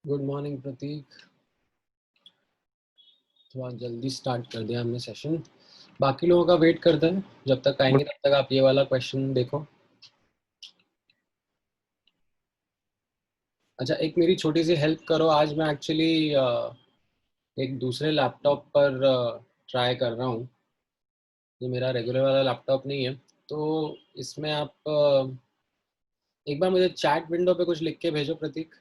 Good morning प्रतीक। थोड़ा जल्दी start कर दिया हमने सेशन। बाकी लोगों का वेट करते हैं, जब तक आएंगे तब तक आप ये वाला क्वेश्चन देखो। अच्छा, एक मेरी छोटी सी हेल्प करो। आज मैं एक्चुअली एक दूसरे लैपटॉप पर ट्राई कर रहा हूँ। ये मेरा रेगुलर वाला लैपटॉप नहीं है, तो इसमें आप एक बार मुझे चैट विंडो पे कुछ लिख के भेजो प्रतीक।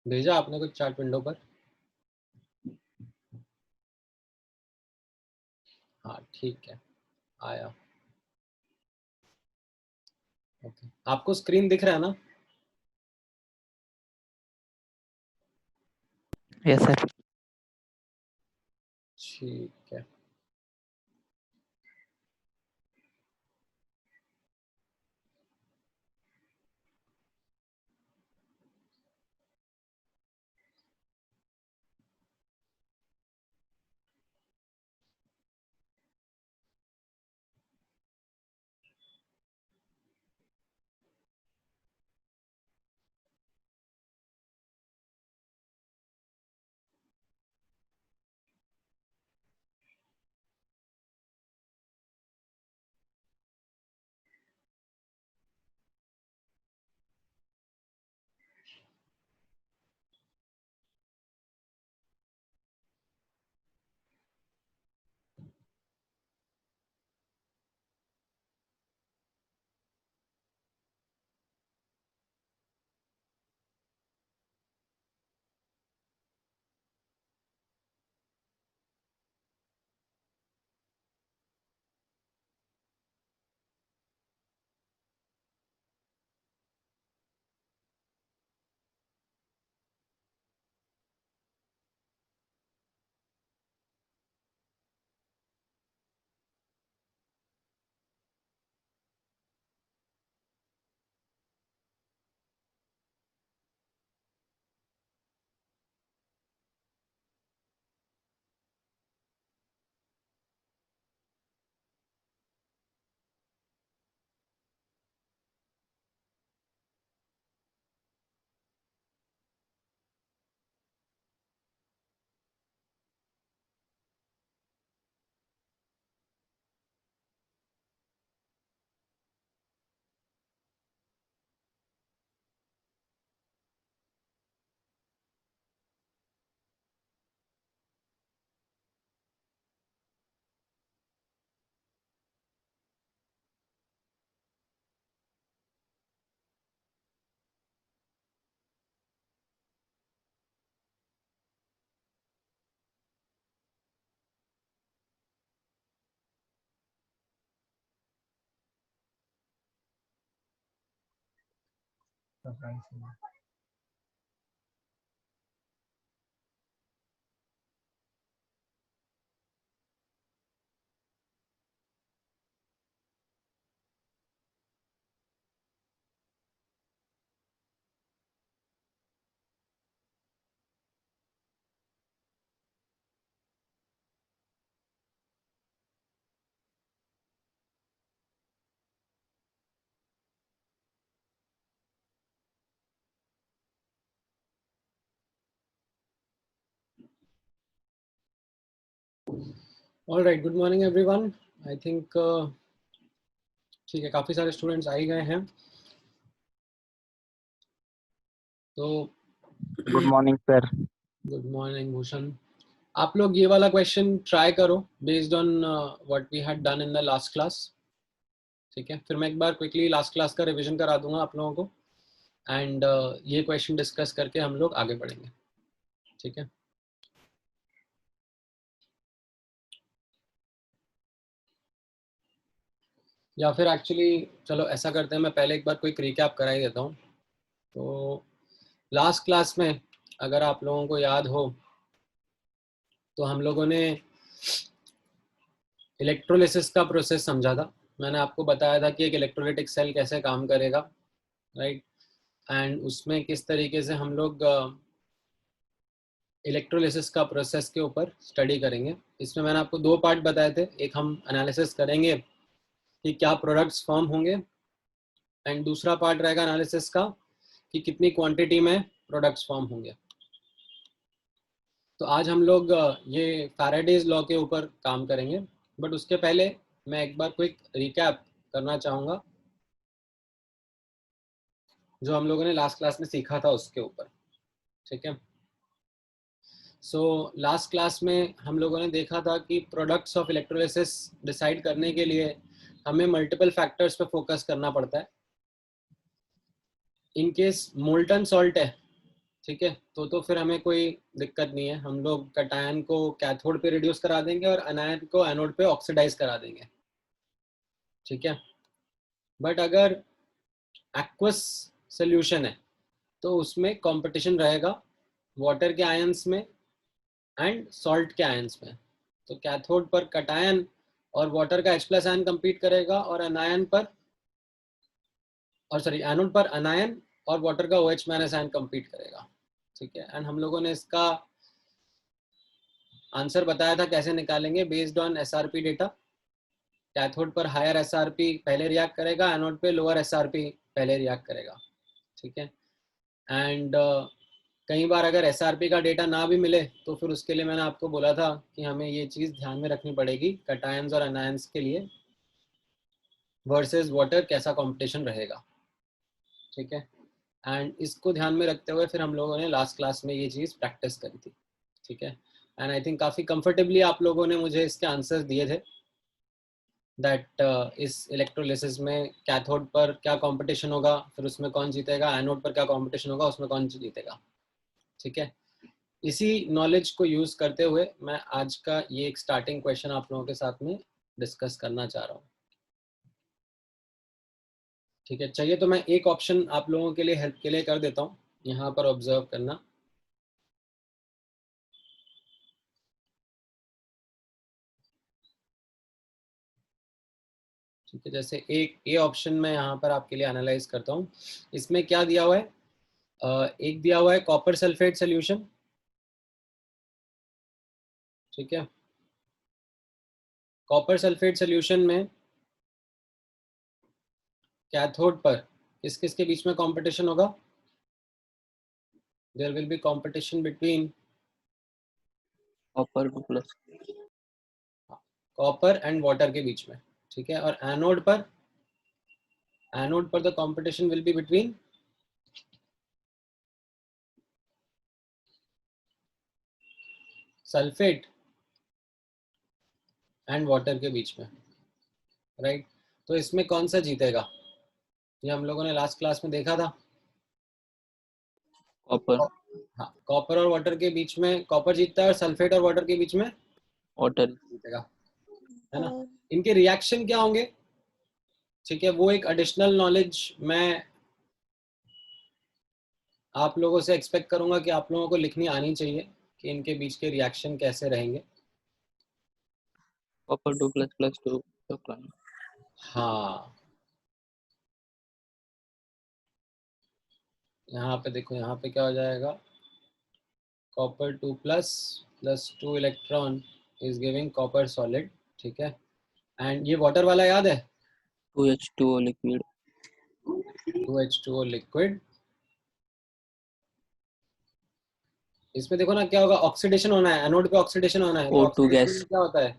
भेजा आपने कुछ चैट विंडो पर? हाँ ठीक है, आया। ओके, आपको स्क्रीन दिख रहा है ना? Yes sir. ठीक है। All right, good morning everyone. I think ठीक है, काफ़ी सारे स्टूडेंट्स आ ही गए हैं। तो good morning sir. Good morning Bhushan. आप लोग ये वाला क्वेश्चन ट्राई करो based on what we had done in the last class. ठीक है, फिर मैं एक बार क्विकली लास्ट क्लास का रिवीजन करा दूंगा आप लोगों को, एंड ये क्वेश्चन डिस्कस करके हम लोग आगे बढ़ेंगे। ठीक है, या फिर एक्चुअली चलो ऐसा करते हैं, मैं पहले एक बार क्विक रिकैप करा ही देता हूँ। तो लास्ट क्लास में अगर आप लोगों को याद हो तो हम लोगों ने इलेक्ट्रोलिसिस का प्रोसेस समझा था। मैंने आपको बताया था कि एक इलेक्ट्रोलिटिक सेल कैसे काम करेगा, राइट। एंड उसमें किस तरीके से हम लोग इलेक्ट्रोलिसिस का प्रोसेस के ऊपर स्टडी करेंगे। इसमें मैंने आपको दो पार्ट बताए थे, एक हम एनालिसिस करेंगे कि क्या प्रोडक्ट्स फॉर्म होंगे, एंड दूसरा पार्ट रहेगा एनालिसिस का कि कितनी क्वांटिटी में प्रोडक्ट्स फॉर्म होंगे। तो आज हम लोग ये फैराडेज लॉ के ऊपर काम करेंगे, बट उसके पहले मैं एक बार क्विक रिकैप करना चाहूँगा जो हम लोगों ने लास्ट क्लास में सीखा था उसके ऊपर। ठीक है, सो लास्ट क्लास में हम लोगों ने देखा था कि प्रोडक्ट्स ऑफ इलेक्ट्रोलिसिस डिसाइड करने के लिए हमें मल्टीपल फैक्टर्स पे फोकस करना पड़ता है। इन केस मोल्टन सॉल्ट है, ठीक है, तो फिर हमें कोई दिक्कत नहीं है, हम लोग कटायन को कैथोड पे रिड्यूस करा देंगे और अनायन को एनोड पे ऑक्सीडाइज करा देंगे। ठीक है, बट अगर एक्वस सोल्यूशन है तो उसमें कंपटीशन रहेगा वाटर के आयंस में एंड सॉल्ट के आयंस में। तो कैथोड पर कटायन और वाटर का H+ आयन कंपीट करेगा और अनायन पर, और सॉरी एनोड पर अनायन और वाटर का OH- आयन कंपीट करेगा। ठीक है, एंड हम लोगों ने इसका आंसर बताया था कैसे निकालेंगे, based on SRP data. Cathode पर हायर SRP पहले रिएक्ट करेगा, एनोड पे लोअर SRP पहले रिएक्ट करेगा। ठीक है, एंड कई बार अगर SRP का डेटा ना भी मिले तो फिर उसके लिए मैंने आपको बोला था कि हमें ये चीज़ ध्यान में रखनी पड़ेगी, कटायंस और अनायंस के लिए वर्सेस वाटर कैसा कंपटीशन रहेगा। ठीक है, एंड इसको ध्यान में रखते हुए फिर हम लोगों ने लास्ट क्लास में ये चीज़ प्रैक्टिस करी थी। ठीक है, एंड आई थिंक काफ़ी कंफर्टेबली आप लोगों ने मुझे इसके आंसर्स दिए थे दैट इस इलेक्ट्रोलिसिस में कैथोड पर क्या कंपटीशन होगा, फिर उसमें कौन जीतेगा, एनोड पर क्या कंपटीशन होगा, उसमें कौन जीतेगा। ठीक है, इसी नॉलेज को यूज करते हुए मैं आज का ये एक स्टार्टिंग क्वेश्चन आप लोगों के साथ में डिस्कस करना चाह रहा हूँ। ठीक है, चाहिए तो मैं एक ऑप्शन आप लोगों के लिए हेल्प के लिए कर देता हूँ, यहाँ पर ऑब्जर्व करना। ठीक है, जैसे एक ए ऑप्शन में यहाँ पर आपके लिए एनालाइज करता हूँ। इसमें क्या दिया हुआ है, एक दिया हुआ है कॉपर सल्फेट सोल्यूशन। ठीक है, कॉपर सल्फेट सोल्यूशन में कैथोड पर किस किस के बीच में कंपटीशन होगा, there will be competition between copper 2+ copper and water के बीच में। ठीक है, और एनोड पर the competition will be between sulphate and water के बीच में। राइट, तो इसमें कौन सा जीतेगा, ये हम लोगों ने लास्ट क्लास में देखा था। कॉपर हाँ, कॉपर और वाटर के बीच में कॉपर जीतता है और सल्फेट और वाटर के बीच में वाटर जीतेगा, है ना। इनके रिएक्शन क्या होंगे, ठीक है, वो एक एडिशनल नॉलेज मैं आप लोगों से एक्सपेक्ट करूंगा कि आप लोगों को लिखनी आनी चाहिए कि इनके बीच के रिएक्शन कैसे रहेंगे। कॉपर 2++2 हाँ, यहाँ पे देखो, यहाँ पे क्या हो जाएगा, copper 2+ + 2 electron is giving copper solid. ठीक है, एंड ये वाटर वाला याद है, 2H2O लिक्विड 2H2O लिक्विड। इसमें देखो ना क्या होगा, ऑक्सीडेशन होना है, एनोड पे ऑक्सीडेशन होना है, तो O2 ऑक्सीडेशन गैस में क्या होता है,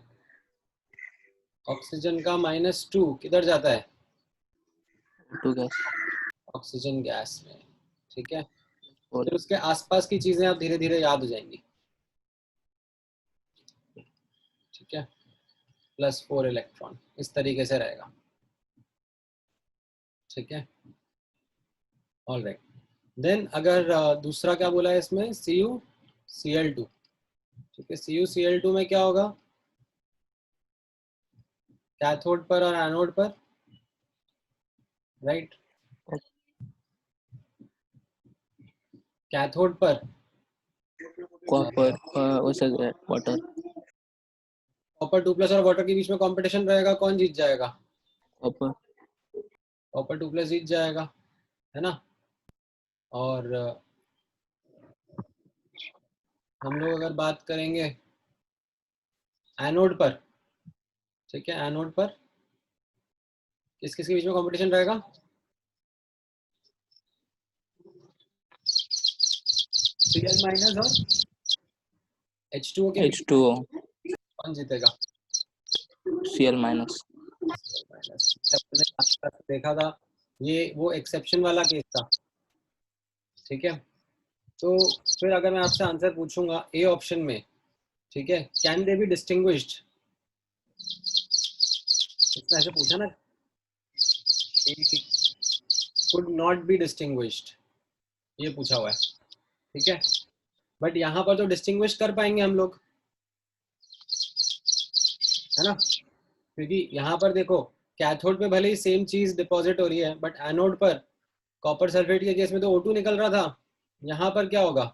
ऑक्सीजन का -2 किधर जाता है, O2 गैस ऑक्सीजन गैस में। ठीक है, और फिर उसके आसपास की चीजें आप धीरे धीरे याद हो जाएंगी। ठीक है, +4 इलेक्ट्रॉन इस तरीके से रहेगा। ठीक है, ऑल राइट, देन अगर दूसरा क्या बोला है इसमें, CuCl2। ठीक है, CuCl2 में क्या होगा, कैथोड पर और एनोड पर, राइट, कैथोड पर कॉपर वर्सेस वाटर कॉपर 2+ और वाटर के बीच में कंपटीशन रहेगा, कौन जीत जाएगा, कॉपर कॉपर 2+ जीत जाएगा, है ना। और हम लोग अगर बात करेंगे एनोड पर, ठीक है, एनोड पर किस किस के बीच में कंपटीशन रहेगा? Cl माइनस और H2O के बीच में H2O कौन जीतेगा? Cl minus. माइनस। अपने आसपास देखा था, ये वो एक्सेप्शन वाला केस था, ठीक है। तो फिर अगर मैं आपसे आंसर पूछूंगा ए ऑप्शन में, ठीक है, कैन दे बी डिस्टिंग्विश्ड, इसमें ऐसे पूछा ना, कुड नॉट बी डिस्टिंग्विश्ड, ये पूछा हुआ है, ठीक है। बट यहाँ पर तो डिस्टिंग्विश कर पाएंगे हम लोग, है ना, क्योंकि यहाँ पर देखो कैथोड पे भले ही सेम चीज डिपॉजिट हो रही है, बट एनोड पर कॉपर सल्फेट के केस में तो O2 निकल रहा था, यहाँ पर क्या होगा?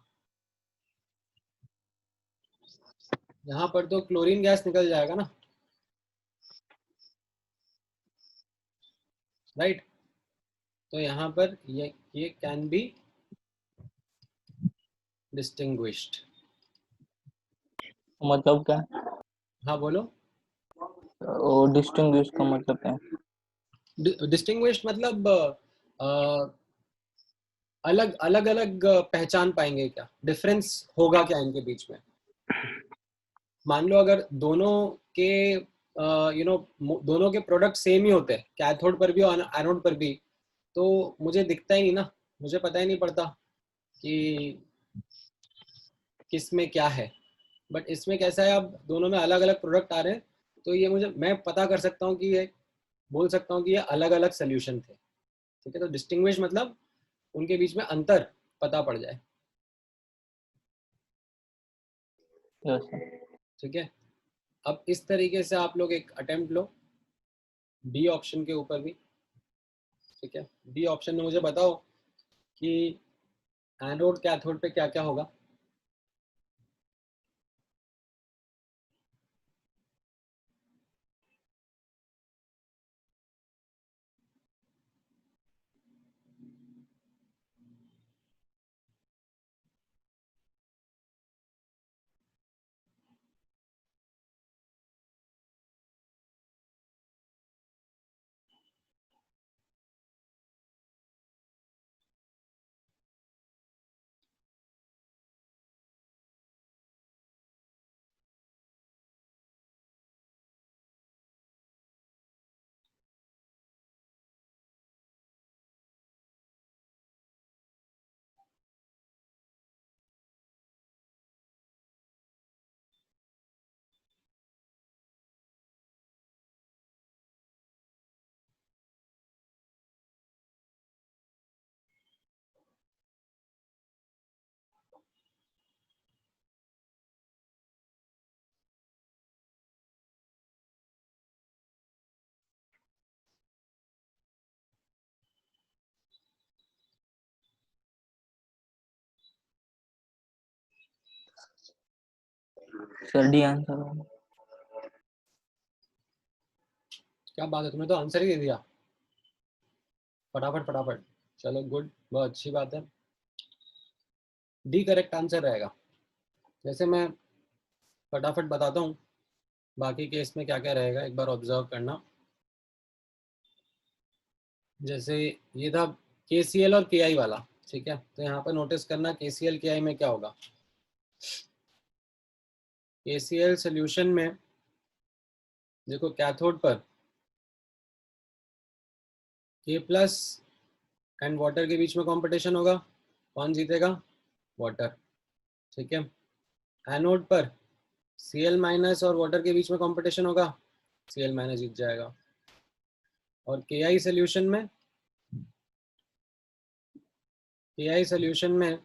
यहाँ पर तो क्लोरीन गैस निकल जाएगा ना, राइट। तो यहाँ पर ये कैन बी डिस्टिंग्विश्ड। मतलब क्या? हाँ बोलो। और डिस्टिंग्विश का मतलब क्या? डिस्टिंग्विश्ड मतलब अलग अलग अलग पहचान पाएंगे क्या, डिफरेंस होगा क्या इनके बीच में। मान लो अगर दोनों के दोनों के प्रोडक्ट सेम ही होते हैं, कैथोड पर भी और एनोड पर भी, तो मुझे दिखता ही नहीं ना, मुझे पता ही नहीं पड़ता कि किस में क्या है। बट इसमें कैसा है, अब दोनों में अलग अलग प्रोडक्ट आ रहे हैं, तो ये मैं पता कर सकता हूँ कि ये बोल सकता हूँ कि ये अलग अलग सोल्यूशन थे, ठीक है। तो डिस्टिंग्विश मतलब उनके बीच में अंतर पता पड़ जाए, यस। ठीक है। अब इस तरीके से आप लोग एक अटेम्प्ट लो डी ऑप्शन के ऊपर भी, ठीक है। डी ऑप्शन में मुझे बताओ कि एनोड कैथोड पे क्या क्या होगा। Sir D answer. क्या बात है, तुमने तो आंसर ही दे दिया, फटाफट फटाफट। चलो गुड, बहुत अच्छी बात है। डी करेक्ट आंसर रहेगा। जैसे मैं फटाफट बताता हूँ बाकी केस में क्या क्या रहेगा, एक बार ऑब्जर्व करना। जैसे ये था KCl और KI वाला, ठीक है। तो यहाँ पर नोटिस करना KCl KI में क्या होगा। KCl सोल्यूशन में देखो कैथोड पर K प्लस एंड वाटर के बीच में कंपटीशन होगा, कौन जीतेगा? वाटर, ठीक है। एनोड पर Cl माइनस और वाटर के बीच में कंपटीशन होगा, Cl माइनस जीत जाएगा। और KI सोल्यूशन में, KI सोल्यूशन में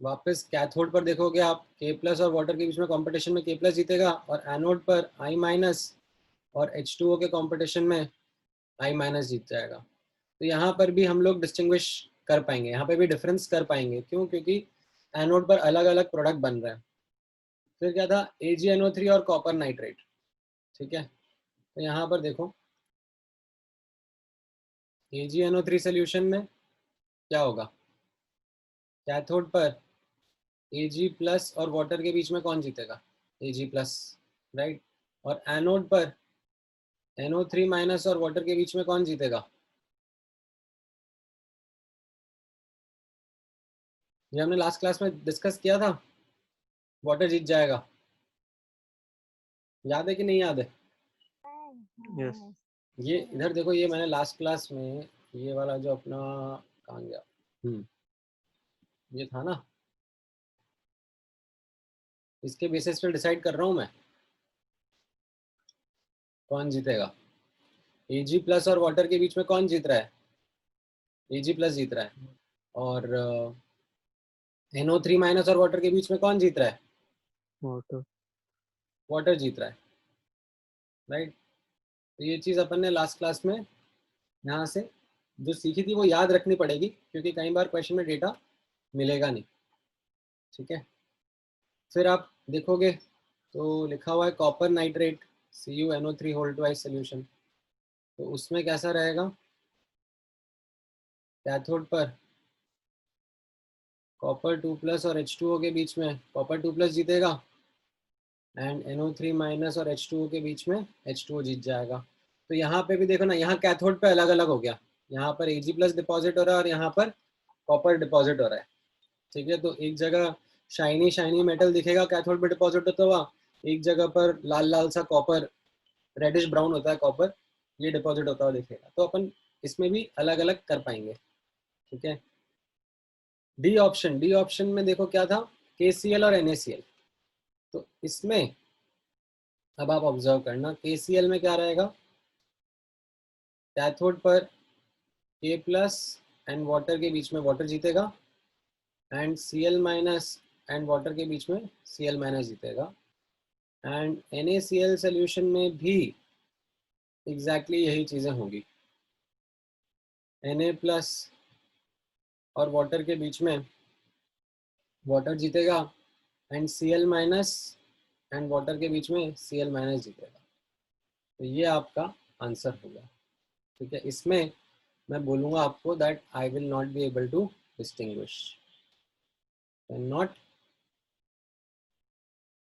वापस कैथोड पर देखोगे आप, K प्लस और वाटर के बीच में कंपटीशन में K प्लस जीतेगा, और एनोड पर I माइनस और H2O के कंपटीशन में I माइनस जीत जाएगा। तो यहाँ पर भी हम लोग डिस्टिंग्विश कर पाएंगे, यहाँ पर भी डिफरेंस कर पाएंगे, क्यों? क्योंकि एनोड पर अलग अलग प्रोडक्ट बन रहे हैं। फिर क्या था, AgNO3 और कॉपर नाइट्रेट, ठीक है। तो यहाँ पर देखो AgNO3 सोल्यूशन में क्या होगा, कैथोड पर Ag प्लस और वाटर के बीच में कौन जीतेगा? Ag plus, right. और एनोड पर NO3 माइनस और वाटर के बीच में कौन जीतेगा? ये हमने लास्ट क्लास में डिस्कस किया था, वाटर जीत जाएगा। याद है कि नहीं याद है? यस ये इधर देखो, ये मैंने लास्ट क्लास में ये वाला जो अपना कहाँ गया, ये था ना, इसके बेसिस पे डिसाइड कर रहा हूँ मैं कौन जीतेगा। Ag प्लस और वाटर के बीच में कौन जीत रहा है? Ag प्लस जीत रहा है। और NO3 माइनस और वाटर के बीच में कौन जीत रहा है? वाटर वाटर जीत रहा है, राइट। तो ये चीज़ अपन ने लास्ट क्लास में यहाँ से जो सीखी थी वो याद रखनी पड़ेगी, क्योंकि कई बार क्वेश्चन में डेटा मिलेगा नहीं, ठीक है। फिर आप देखोगे तो लिखा हुआ है copper nitrate CuNO3 whole twice solution. तो उसमें कैसा रहेगा? कैथोड पर कॉपर 2 प्लस और H2O के बीच में कॉपर 2 प्लस जीतेगा, एंड NO3 माइनस और H2O के बीच में H2O जीत जाएगा। तो यहाँ पे भी देखो ना, यहाँ कैथोड पे अलग अलग हो गया, यहाँ पर Ag प्लस डिपॉजिट हो रहा है और यहाँ पर कॉपर डिपॉजिट हो रहा है, ठीक है। तो एक जगह शाइनी शाइनी मेटल दिखेगा कैथोड पे डिपॉजिट होता हुआ, एक जगह पर लाल लाल सा कॉपर, रेडिश ब्राउन होता है कॉपर, ये डिपॉजिट होता हुआ दिखेगा। तो अपन इसमें भी अलग अलग कर पाएंगे, ठीक है। डी ऑप्शन में देखो क्या था, KCl और NaCl। तो इसमें अब आप ऑब्जर्व करना, KCl में क्या रहेगा? कैथोड पर K प्लस एंड वाटर के बीच में वाटर जीतेगा, and Cl minus and water के बीच में Cl माइनस जीतेगा, एंड NaCl सोल्यूशन में भी एग्जैक्टली यही चीज़ें होंगी। Na प्लस और वाटर के बीच में वाटर जीतेगा, and Cl minus and water के बीच में Cl माइनस जीतेगा। तो ये आपका आंसर होगा, ठीक है। इसमें मैं बोलूँगा आपको that I will not be able to distinguish, can not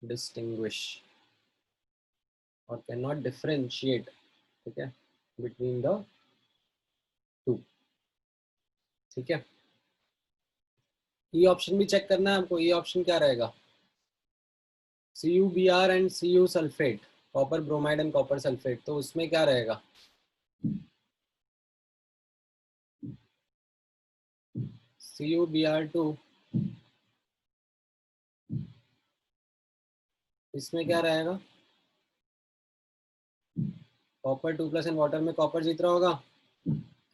distinguish और कैन नॉट डिफरेंशिएट, ठीक है, बिटवीन द टू, ठीक है। ई ऑप्शन भी चेक करना है आपको। ई ऑप्शन क्या रहेगा? CuBr and Cu sulphate, copper bromide and copper sulphate. तो उसमें क्या रहेगा? CuBr2, इसमें क्या रहेगा? कॉपर 2 प्लस एंड वाटर में कॉपर जीत रहा होगा,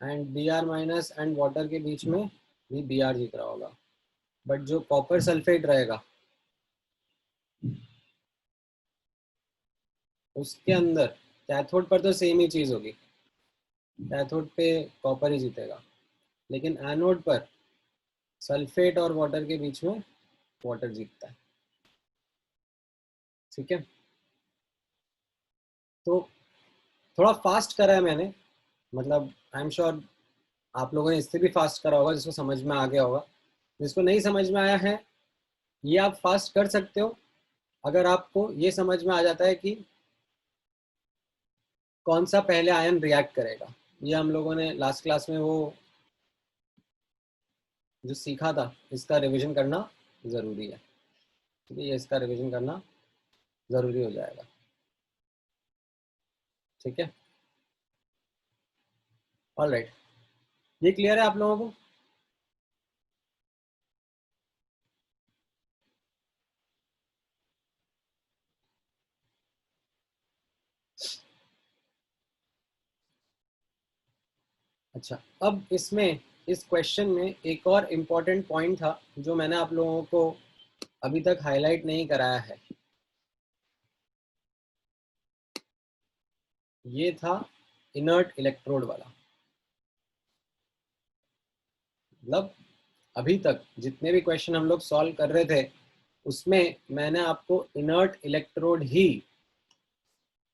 and Br minus and water के बीच में भी Br जीत रहा होगा। बट जो कॉपर सल्फेट रहेगा उसके अंदर कैथोड पर तो सेम ही चीज होगी, कैथोड पे कॉपर ही जीतेगा, लेकिन एनोड पर सल्फेट और वाटर के बीच में वाटर जीतता है, ठीक है। तो थोड़ा फास्ट करा है मैंने, मतलब आई एम श्योर आप लोगों ने इससे भी फास्ट करा होगा जिसको समझ में आ गया होगा। जिसको नहीं समझ में आया है ये आप फास्ट कर सकते हो, अगर आपको ये समझ में आ जाता है कि कौन सा पहले आयन रिएक्ट करेगा। ये हम लोगों ने लास्ट क्लास में वो जो सीखा था, इसका रिवीजन करना ज़रूरी है, ठीक है। ये इसका रिवीजन करना ज़रूरी हो जाएगा, ठीक है। ऑलराइट, ये क्लियर है आप लोगों को? अच्छा, अब इसमें इस क्वेश्चन में एक और इम्पॉर्टेंट पॉइंट था जो मैंने आप लोगों को अभी तक हाईलाइट नहीं कराया है। ये था इनर्ट इलेक्ट्रोड वाला। मतलब अभी तक जितने भी क्वेश्चन हम लोग सॉल्व कर रहे थे उसमें मैंने आपको इनर्ट इलेक्ट्रोड ही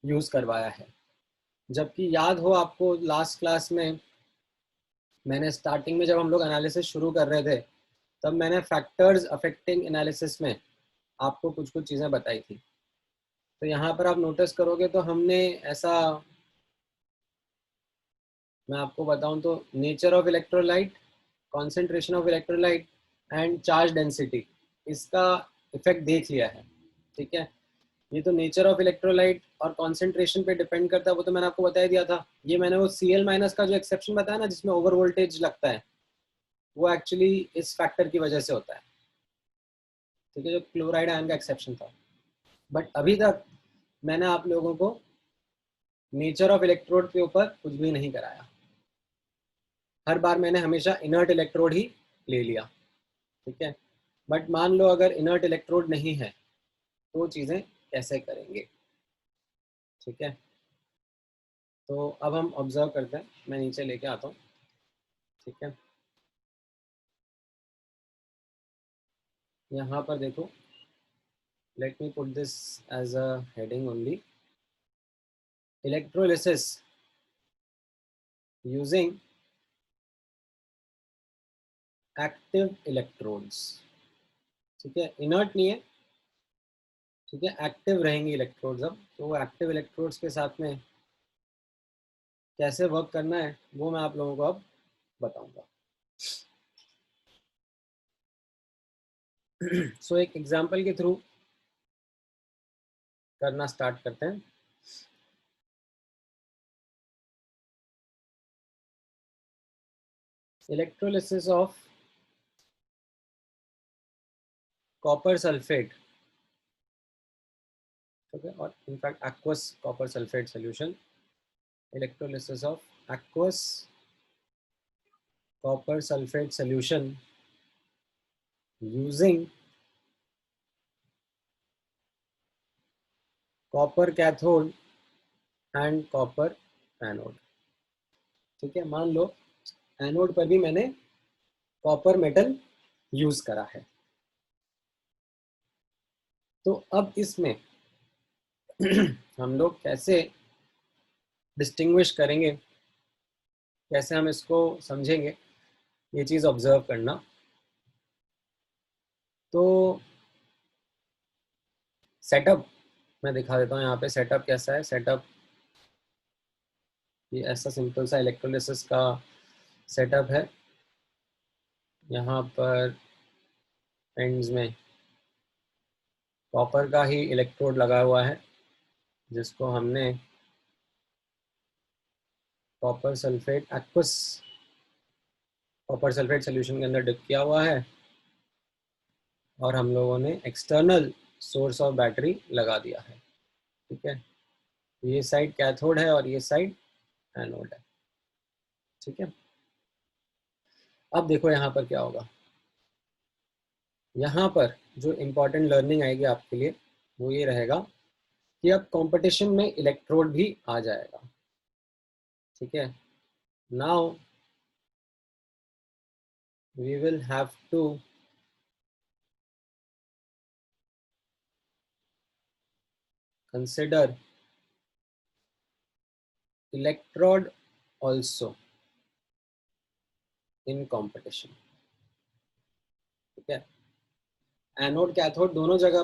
यूज करवाया है। जबकि याद हो आपको लास्ट क्लास में मैंने स्टार्टिंग में जब हम लोग एनालिसिस शुरू कर रहे थे तब मैंने फैक्टर्स अफेक्टिंग एनालिसिस में आपको कुछ कुछ चीज़ें बताई थी। तो यहाँ पर आप नोटिस करोगे तो हमने ऐसा, मैं आपको बताऊं तो nature of electrolyte, concentration of electrolyte and charge density, इसका इफेक्ट देख लिया है। ठीक है, ये तो नेचर ऑफ इलेक्ट्रोलाइट और कॉन्सेंट्रेशन पे डिपेंड करता है, वो तो मैंने आपको बता दिया था। ये मैंने वो Cl माइनस का जो एक्सेप्शन बताया ना, जिसमें ओवर वोल्टेज लगता है, वो एक्चुअली इस फैक्टर की वजह से होता है। ठीक है, जो क्लोराइड आयन का एक्सेप्शन था। बट अभी तक मैंने आप लोगों को नेचर ऑफ इलेक्ट्रोड के ऊपर कुछ भी नहीं कराया। हर बार मैंने हमेशा इनर्ट इलेक्ट्रोड ही ले लिया। ठीक है, बट मान लो अगर इनर्ट इलेक्ट्रोड नहीं है तो चीज़ें कैसे करेंगे। ठीक है, तो अब हम ऑब्जर्व करते हैं, मैं नीचे लेके आता हूँ। ठीक है, यहाँ पर देखो, let me put this as a heading only, electrolysis using active electrodes. ठीक है, इनर्ट नहीं है। ठीक है, एक्टिव रहेंगी इलेक्ट्रोड्स। अब तो वो एक्टिव इलेक्ट्रोड्स के साथ में कैसे वर्क करना है वो मैं आप लोगों को अब बताऊंगा। सो एक एग्जांपल के थ्रू करना स्टार्ट करते हैं। इलेक्ट्रोलिसिस ऑफ कॉपर सल्फेट, ठीक है, और in fact aqueous copper sulphate solution, electrolysis of aqueous copper sulfate solution using copper cathode and copper anode। ठीक है, मान लो एनोड पर भी मैंने कॉपर मेटल यूज करा है। तो अब इसमें हम लोग कैसे डिस्टिंग्विश करेंगे, कैसे हम इसको समझेंगे, ये चीज़ ऑब्जर्व करना। तो सेटअप मैं दिखा देता हूँ यहाँ पे, सेटअप कैसा है। सेटअप ये ऐसा सिंपल सा इलेक्ट्रोलिसिस का सेटअप है। यहाँ पर एंड्स में कॉपर का ही इलेक्ट्रोड लगा हुआ है, जिसको हमने copper sulphate aqueous copper sulphate solution के अंदर डिप किया हुआ है, और हम लोगों ने एक्सटर्नल सोर्स ऑफ बैटरी लगा दिया है। ठीक है, ये साइड कैथोड है और ये साइड एनोड है। ठीक है, अब देखो यहाँ पर क्या होगा। यहाँ पर जो इम्पोर्टेंट लर्निंग आएगी आपके लिए वो ये रहेगा कि अब कंपटीशन में इलेक्ट्रोड भी आ जाएगा। ठीक है, now we will have to consider electrode also in competition। ठीक है, एनोड कैथोड दोनों जगह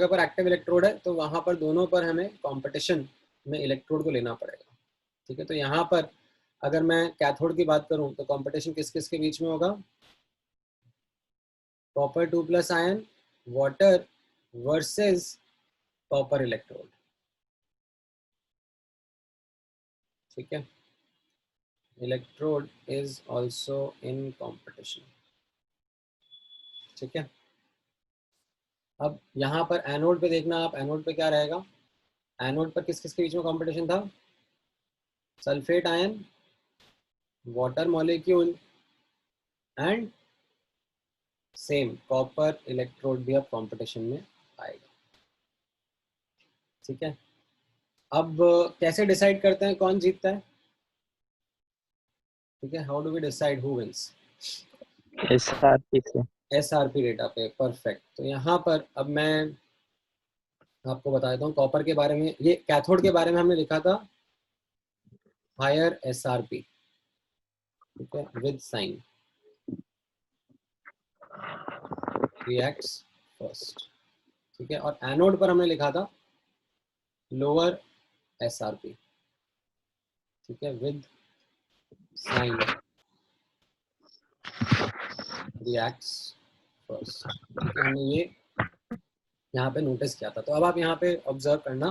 पर एक्टिव इलेक्ट्रोड है, तो वहां पर दोनों पर हमें कंपटीशन में इलेक्ट्रोड को लेना पड़ेगा। ठीक है, तो यहाँ पर अगर मैं कैथोड की बात करूं तो कंपटीशन किस किस के बीच में होगा, copper 2+ ion water versus copper electrode. ठीक है, electrode is also in competition. ठीक है, अब यहाँ पर एनोड पे देखना आप, एनोड पे क्या रहेगा। एनोड पर किस किस के बीच में कंपटीशन था, sulphate ion, water molecule and same copper electrode भी अब कंपटीशन में आएगा। ठीक है, अब कैसे डिसाइड करते हैं कौन जीतता है। ठीक है, how do we decide who wins, SRP से। एसआरपी डेटा पे। परफेक्ट, तो यहाँ पर अब मैं आपको बता देता हूँ कॉपर के बारे में। ये कैथोड के बारे में हमने लिखा था हायर एसआरपी, ठीक है, विद साइन। रिएक्ट्स फर्स्ट, ठीक है। और एनोड पर हमने लिखा था लोअर एसआरपी, ठीक है, विद साइन रिएक्ट्स फर्स्ट, ठीक है। हमने ये यहाँ पे नोटिस किया था। तो अब आप यहाँ पे ऑब्जर्व करना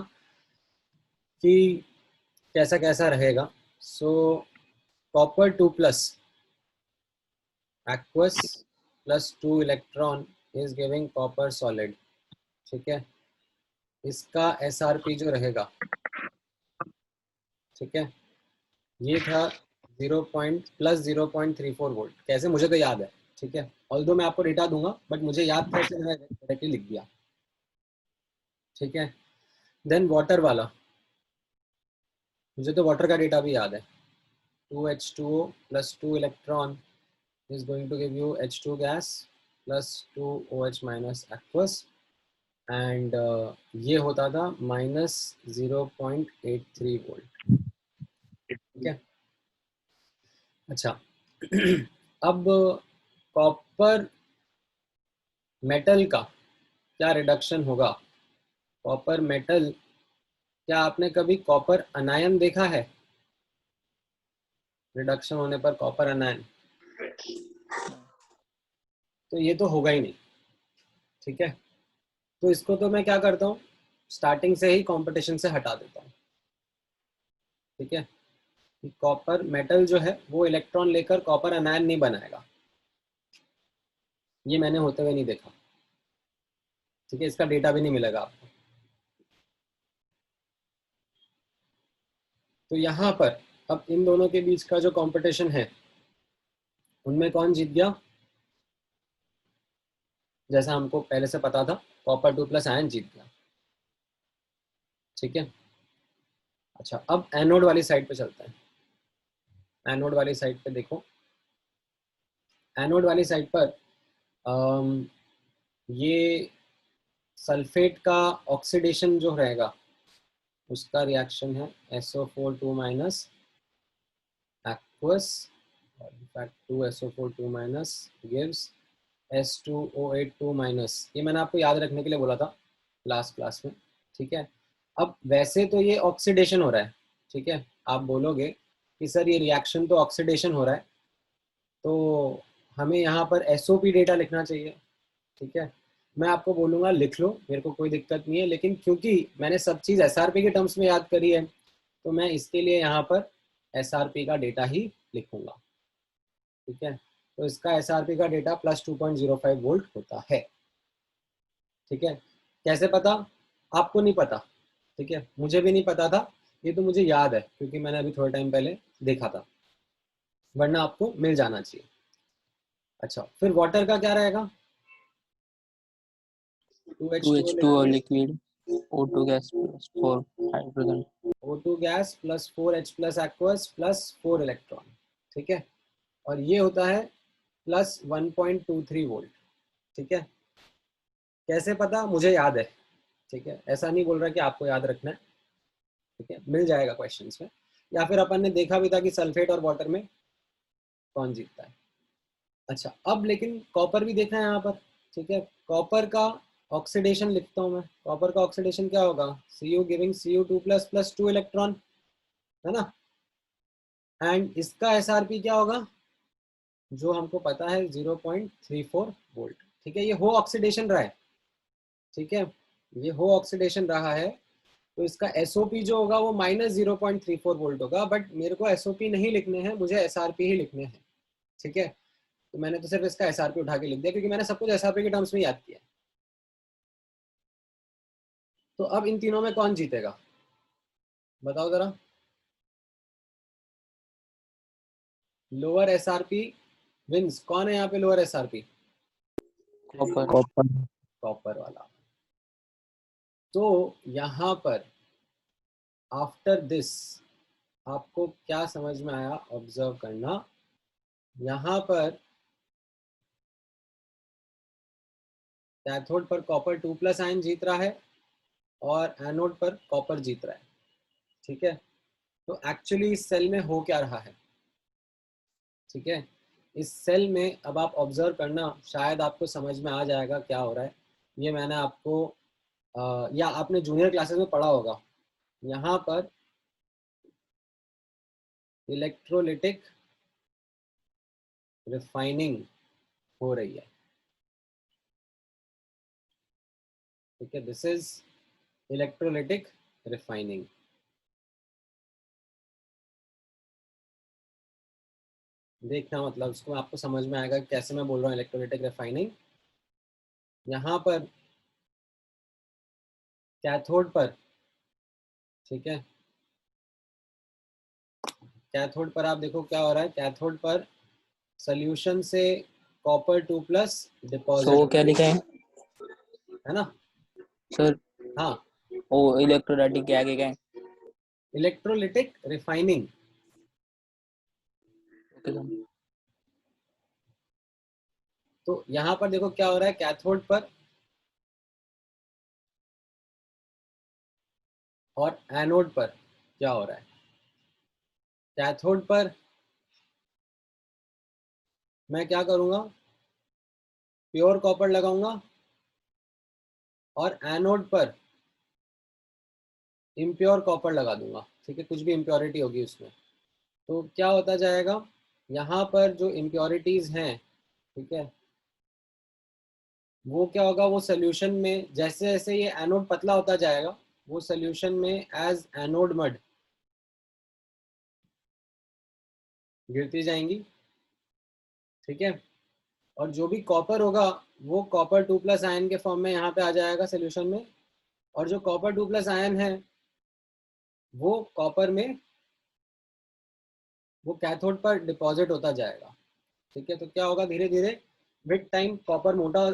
कि कैसा कैसा रहेगा। सो copper 2+ aqueous plus 2 electron is giving copper solid, ठीक है। इसका SRP जो रहेगा, ठीक है, ये था 0.34 वोल्ट। कैसे, मुझे तो याद है, ठीक है। ऑल्दो मैं आपको डेटा दूंगा बट मुझे याद था इसलिए मैंने डायरेक्टली लिख दिया, ठीक है। देन वाटर वाला, मुझे तो वाटर का डेटा भी याद है। 2H2O plus 2 electron is going to give you H2 gas plus 2OH minus aqueous and ये होता था -0.83 वोल्ट, ठीक है। अच्छा अब कॉपर मेटल का क्या रिडक्शन होगा? कॉपर मेटल, क्या आपने कभी कॉपर अनायन देखा है? रिडक्शन होने पर कॉपर अनायन, तो ये तो होगा ही नहीं, ठीक है। तो इसको तो मैं क्या करता हूँ, स्टार्टिंग से ही कंपटीशन से हटा देता हूँ, ठीक है। कॉपर मेटल जो है वो इलेक्ट्रॉन लेकर कॉपर अनायन नहीं बनाएगा, ये मैंने होते हुए नहीं देखा, ठीक है। इसका डेटा भी नहीं मिलेगा आपको। तो यहाँ पर अब इन दोनों के बीच का जो कंपटीशन है, उनमें कौन जीत गया? जैसा हमको पहले से पता था, कॉपर 2+ आयन जीत गया, ठीक है। अच्छा, अब एनोड वाली साइड पे चलते हैं। एनोड वाली साइड पे देखो, एनोड वाली साइड पर ये सल्फेट का ऑक्सीडेशन जो रहेगा, उसका रिएक्शन है SO4 2- aqueous, in fact 2SO4 2- gives S2O8 2-। ये मैंने आपको याद रखने के लिए बोला था लास्ट क्लास में, ठीक है। अब वैसे तो ये ऑक्सीडेशन हो रहा है, ठीक है। आप बोलोगे कि सर ये रिएक्शन तो ऑक्सीडेशन हो रहा है, तो हमें यहाँ पर SOP डेटा लिखना चाहिए, ठीक है। मैं आपको बोलूँगा लिख लो, मेरे को कोई दिक्कत नहीं है, लेकिन क्योंकि मैंने सब चीज़ SRP के टर्म्स में याद करी है, तो मैं इसके लिए यहाँ पर SRP का डेटा ही लिखूंगा, ठीक है। तो इसका SRP का डेटा +2.05 वोल्ट होता है, ठीक है। कैसे पता? आपको नहीं पता, ठीक है, मुझे भी नहीं पता था, ये तो मुझे याद है क्योंकि मैंने अभी थोड़े टाइम पहले देखा था, वरना आपको मिल जाना चाहिए। अच्छा, फिर वाटर का क्या रहेगा? 2H2O 2H2O liquid, liquid, O2 gas plus 4 hydrogen. O2 gas plus 4H+ aqueous plus 4 electron, ठीक है। और ये होता है +1.23 वोल्ट, ठीक है। कैसे पता? मुझे याद है, ठीक है। ऐसा नहीं बोल रहा कि आपको याद रखना है, ठीक है, मिल जाएगा क्वेश्चंस में। या फिर अपन ने देखा भी था कि सल्फेट और वाटर में कौन जीतता है। अच्छा, अब लेकिन कॉपर भी देखना है यहाँ पर, ठीक है। कॉपर का ऑक्सीडेशन लिखता हूँ मैं। कॉपर का ऑक्सीडेशन क्या होगा? Cu giving Cu2+ plus 2 electron, है ना। एंड इसका SRP क्या होगा? जो हमको पता है 0.34 वोल्ट, ठीक है। ये हो ऑक्सीडेशन रहा है, ठीक है, ये हो ऑक्सीडेशन रहा है, तो इसका SOP जो होगा वो -0.34 वोल्ट होगा। बट मेरे को SOP नहीं लिखने हैं, मुझे SRP ही लिखने हैं, ठीक है। तो मैंने तो सिर्फ इसका SRP उठा के लिख दिया क्योंकि मैंने सब कुछ SRP के टर्म्स में याद किया। तो अब इन तीनों में कौन जीतेगा बताओ जरा? Lower SRP wins. कौन है यहाँ पे lower SRP? Copper. Copper copper वाला। तो यहाँ पर आफ्टर दिस आपको क्या समझ में आया, ऑब्जर्व करना। यहाँ पर कैथोड पर कॉपर 2+ आयन जीत रहा है और एनोड पर कॉपर जीत रहा है, ठीक है। तो एक्चुअली इस सेल में हो क्या रहा है, ठीक है। इस सेल में अब आप ऑब्जर्व करना, शायद आपको समझ में आ जाएगा क्या हो रहा है। ये मैंने आपको या आपने जूनियर क्लासेस में पढ़ा होगा। यहाँ पर इलेक्ट्रोलिटिक रिफाइनिंग हो रही है, ठीक है। This is electrolytic refining. देखना मतलब उसको आपको समझ में आएगा कैसे मैं बोल रहा हूँ इलेक्ट्रोलिटिक रिफाइनिंग। यहाँ पर कैथोड पर, ठीक है, कैथोड पर आप देखो क्या हो रहा है। कैथोड पर सोल्यूशन से कॉपर 2+ सो डिपॉजिट, क्या लिखा है है ना। सर? हाँ, ओ इलेक्ट्रोलाइटिक के आगे क्या है? Electrolytic refining. Okay sir. तो यहाँ पर देखो क्या हो रहा है, कैथोड पर और एनोड पर क्या हो रहा है। कैथोड पर मैं क्या करूँगा, प्योर कॉपर लगाऊंगा, और एनोड पर इम्प्योर कॉपर लगा दूंगा, ठीक है, कुछ भी इम्प्योरिटी होगी उसमें। तो क्या होता जाएगा, यहाँ पर जो इम्प्योरिटीज हैं, ठीक है, वो क्या होगा, वो सोल्यूशन में जैसे जैसे ये एनोड पतला होता जाएगा, वो सोल्यूशन में एज एनोड मड गिरती जाएंगी, ठीक है। और जो भी कॉपर होगा वो कॉपर 2+ आयन के फॉर्म में यहाँ पे आ जाएगा सोल्यूशन में, और जो कॉपर 2+ आयन है वो कॉपर में, वो कैथोड पर डिपॉजिट होता जाएगा, ठीक है। तो क्या होगा, धीरे धीरे विद टाइम कॉपर मोटा,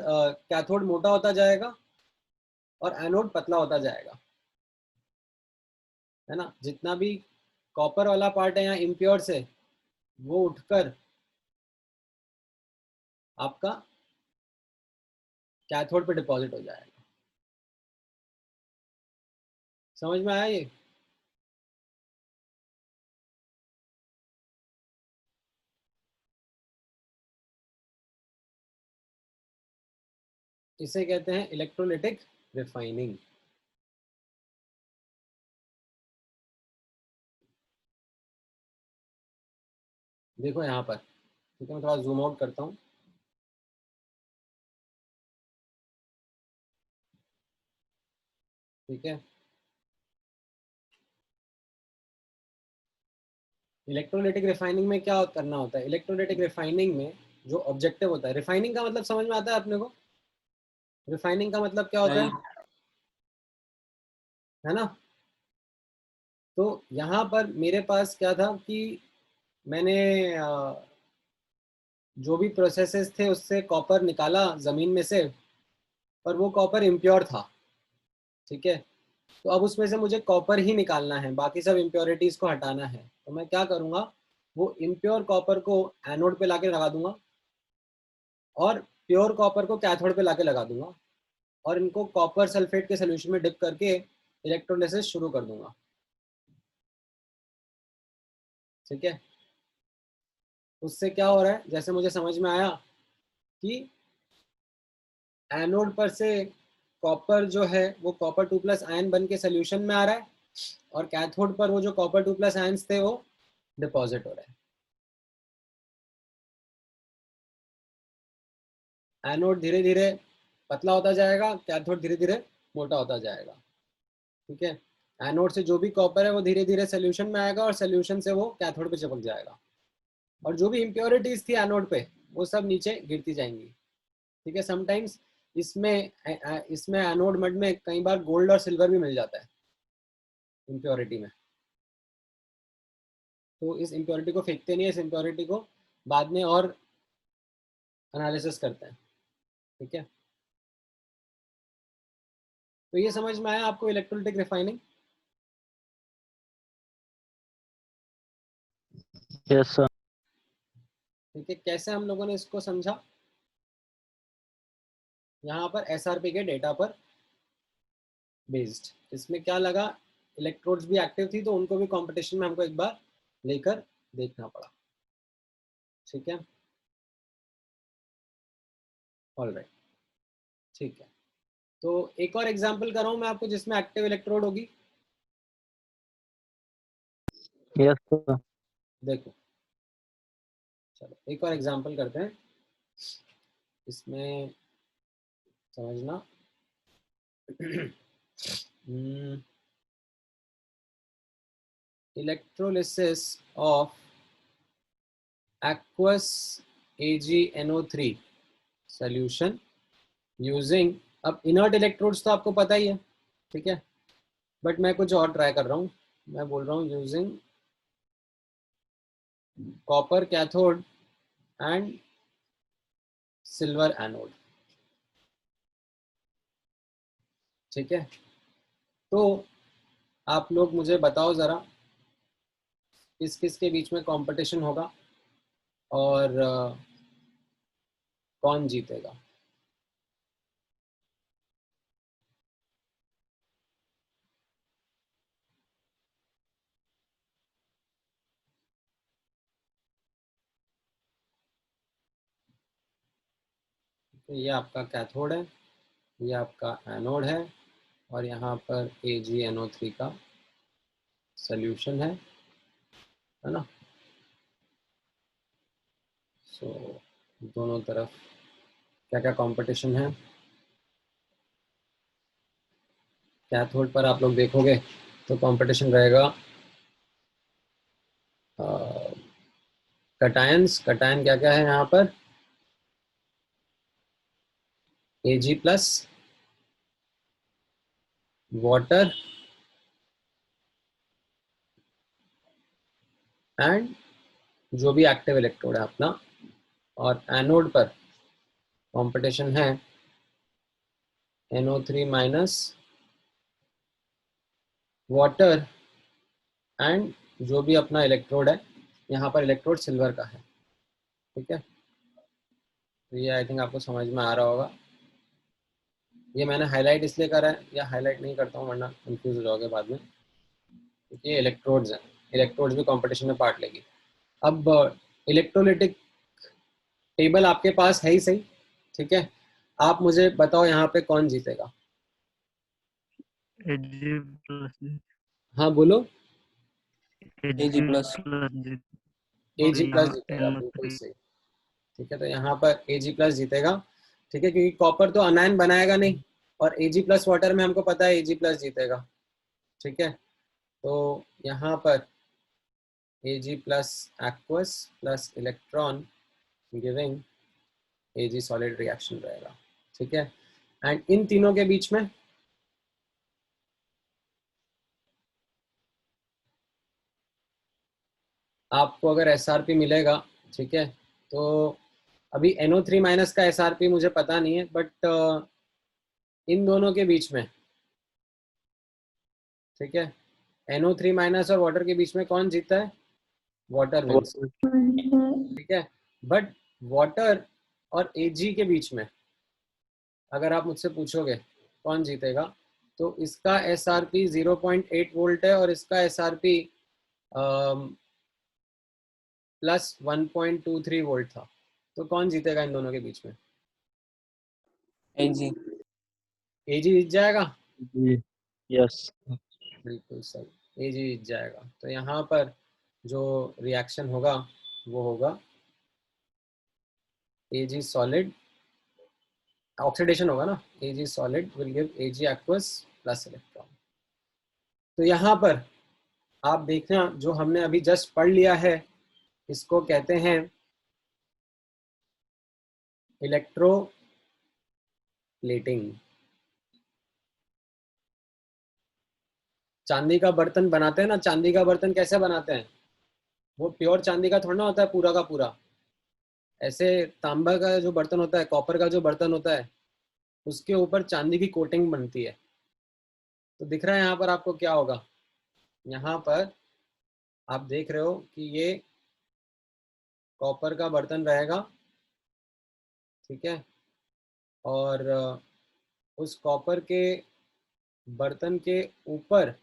कैथोड मोटा होता जाएगा और एनोड पतला होता जाएगा, है ना। जितना भी कॉपर वाला पार्ट है यहाँ इम्प्योर से, वो उठकर आपका कैथोड पे डिपॉजिट हो जाएगा। समझ में आया ये? इसे कहते हैं इलेक्ट्रोलिटिक रिफाइनिंग। देखो यहाँ पर, ठीक है, मैं थोड़ा जूम आउट करता हूँ, ठीक है। इलेक्ट्रोलिटिक रिफाइनिंग में क्या करना होता है, इलेक्ट्रोलिटिक रिफाइनिंग में जो ऑब्जेक्टिव होता है, रिफाइनिंग का मतलब समझ में आता है अपने को, रिफाइनिंग का मतलब क्या होता नहीं। है ना। तो यहाँ पर मेरे पास क्या था कि मैंने जो भी प्रोसेसेस थे उससे कॉपर निकाला ज़मीन में से, पर वो कॉपर इम्प्योर था, ठीक है। तो अब उसमें से मुझे कॉपर ही निकालना है, बाकी सब इम्प्योरिटीज़ को हटाना है। तो मैं क्या करूँगा, वो इम्प्योर कॉपर को एनोड पे लाके लगा दूंगा, और प्योर कॉपर को कैथोड पे लाके लगा दूंगा, और इनको कॉपर सल्फेट के सोल्यूशन में डिप करके इलेक्ट्रोलिसिस शुरू कर दूंगा, ठीक है। उससे क्या हो रहा है, जैसे मुझे समझ में आया कि एनोड पर से कॉपर जो है वो कॉपर 2+ आयन बन के सोल्यूशन में आ रहा है, और कैथोड पर वो जो कॉपर 2+ आयन्स थे वो डिपॉजिट हो रहे हैं। एनोड धीरे धीरे पतला होता जाएगा, कैथोड धीरे धीरे मोटा होता जाएगा, ठीक है। एनोड से जो भी कॉपर है वो धीरे धीरे सोल्यूशन में आएगा, और सोल्यूशन से वो कैथोड पे चिपक जाएगा, और जो भी इम्प्योरिटीज थी एनोड पे वो सब नीचे गिरती जाएंगी, ठीक है। समटाइम्स इसमें इसमें एनोड मड में कई बार गोल्ड और सिल्वर भी मिल जाता है इम्प्योरिटी में। तो इस इम्प्योरिटी को फेंकते नहीं है, इस इम्प्योरिटी को बाद में और एनालिसिस करते हैं, ठीक है। तो ये समझ में आया आपको इलेक्ट्रोलिटिक रिफाइनिंग? Yes sir. ठीक है, कैसे हम लोगों ने इसको समझा, यहाँ पर एसआरपी के डेटा पर बेस्ड। इसमें क्या लगा, इलेक्ट्रोड्स भी एक्टिव थी तो उनको भी कंपटीशन में हमको एक बार लेकर देखना पड़ा, ठीक है। ऑलराइट, ठीक है। तो एक और एग्जांपल कर रहा हूं मैं आपको जिसमें एक्टिव इलेक्ट्रोड होगी। Yes, sir. देखो, चलो एक और एग्जांपल करते हैं, इसमें समझना। Electrolysis of aqueous AgNO3 solution using, अब इनर्ट इलेक्ट्रोड्स तो आपको पता ही है, ठीक है, बट मैं कुछ और ट्राई कर रहा हूँ। मैं बोल रहा हूँ using copper cathode and silver anode, ठीक है। तो आप लोग मुझे बताओ ज़रा किस किस के बीच में कंपटीशन होगा और कौन जीतेगा। तो ये आपका कैथोड है, ये आपका एनोड है, और यहाँ पर AgNO3 का सॉल्यूशन है ना। सो दोनों तरफ क्या क्या कंपटीशन है। कैथोड पर आप लोग देखोगे तो कंपटीशन रहेगा कटायंस। कटायन क्या क्या है यहाँ पर, Ag प्लस, वाटर एंड जो भी एक्टिव इलेक्ट्रोड है अपना। और एनोड पर कंपटीशन है NO3 माइनस, वाटर एंड जो भी अपना इलेक्ट्रोड है, यहाँ पर इलेक्ट्रोड सिल्वर का है, ठीक है। तो ये आई थिंक आपको समझ में आ रहा होगा। ये मैंने हाईलाइट इसलिए करा है, या हाईलाइट नहीं करता हूँ वरना कंफ्यूज हो जाओगे बाद में, क्योंकि ये इलेक्ट्रोड्स हैं, इलेक्ट्रोड्स भी कंपटीशन में पार्ट लेगी। अब इलेक्ट्रोलिटिक टेबल आपके पास है ही सही, ठीक है। आप मुझे बताओ यहाँ पे कौन जीतेगा। Ag plus हाँ बोलो। Ag plus. Ag प्लस यहाँ जीतेगा, बिल्कुल NO3। सही, ठीक है। तो यहाँ पर Ag प्लस जीतेगा, ठीक है, क्योंकि कॉपर तो अनायन बनाएगा नहीं, और Ag प्लस वाटर में हमको पता है Ag प्लस जीतेगा, ठीक है। तो यहाँ पर Ag plus aqueous plus electron giving Ag solid reaction रहेगा, ठीक है। एंड इन तीनों के बीच में आपको अगर SRP मिलेगा, ठीक है, तो अभी NO3 माइनस का SRP मुझे पता नहीं है, बट इन दोनों के बीच में, ठीक है, NO3 माइनस और वाटर के बीच में कौन जीतता है, वाटर विंस, ठीक है। बट वाटर और Ag के बीच में अगर आप मुझसे पूछोगे कौन जीतेगा, तो इसका SRP 0.8 वोल्ट है और इसका SRP प्लस 1.23 वोल्ट था। तो कौन जीतेगा इन दोनों के बीच में, Ag. Ag जीत जाएगा, Yes. बिल्कुल सही, Ag जीत जाएगा। तो यहाँ पर जो रिएक्शन होगा वो होगा Ag सॉलिड, ऑक्सीडेशन होगा ना, Ag solid will give Ag aqueous plus electron. तो यहाँ पर आप देखना, जो हमने अभी जस्ट पढ़ लिया है इसको कहते हैं इलेक्ट्रोप्लेटिंग। चांदी का बर्तन बनाते हैं ना, चांदी का बर्तन कैसे बनाते हैं, वो प्योर चांदी का थोड़ा ना होता है पूरा का पूरा। ऐसे तांबा का जो बर्तन होता है, कॉपर का जो बर्तन होता है, उसके ऊपर चांदी की कोटिंग बनती है। तो दिख रहा है यहाँ पर आपको क्या होगा, यहाँ पर आप देख रहे हो कि ये कॉपर का बर्तन रहेगा, ठीक है, और उस कॉपर के बर्तन के ऊपर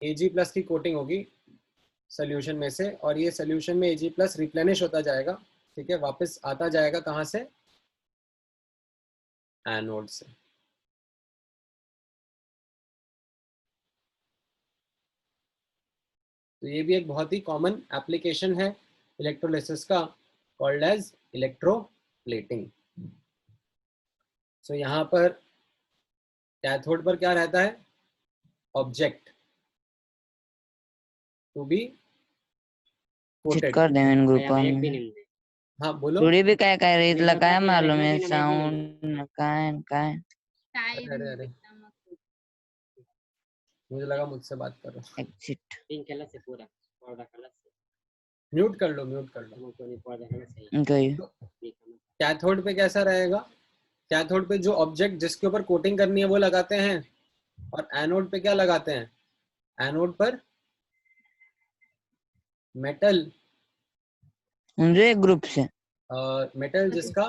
Ag प्लस की कोटिंग होगी सोल्यूशन में से, और ये सोल्यूशन में Ag प्लस रिप्लेनिश होता जाएगा, ठीक है, वापस आता जाएगा कहाँ से, एनोड से। तो ये भी एक बहुत ही कॉमन एप्लीकेशन है इलेक्ट्रोलिसिस का, कॉल्ड एज इलेक्ट्रोप्लेटिंग। सो यहाँ पर कैथोड पर क्या रहता है, ऑब्जेक्ट टू बी कोटेड। कर दे इन ग्रुप हाँ बोलो। थोड़ी भी काय रीत लगाया मालूम है साउंड काय अरे अरे मुझे लगा मुझसे बात कर रहे हो। एग्जिट म्यूट कर लो, म्यूट कर लो। गई तो कैथोड पे कैसा रहेगा, कैथोड पे जो ऑब्जेक्ट जिसके ऊपर कोटिंग करनी है वो लगाते हैं, और एनोड पे क्या लगाते हैं, एनोड पर मेटल, मुझे एक ग्रुप से मेटल जिसका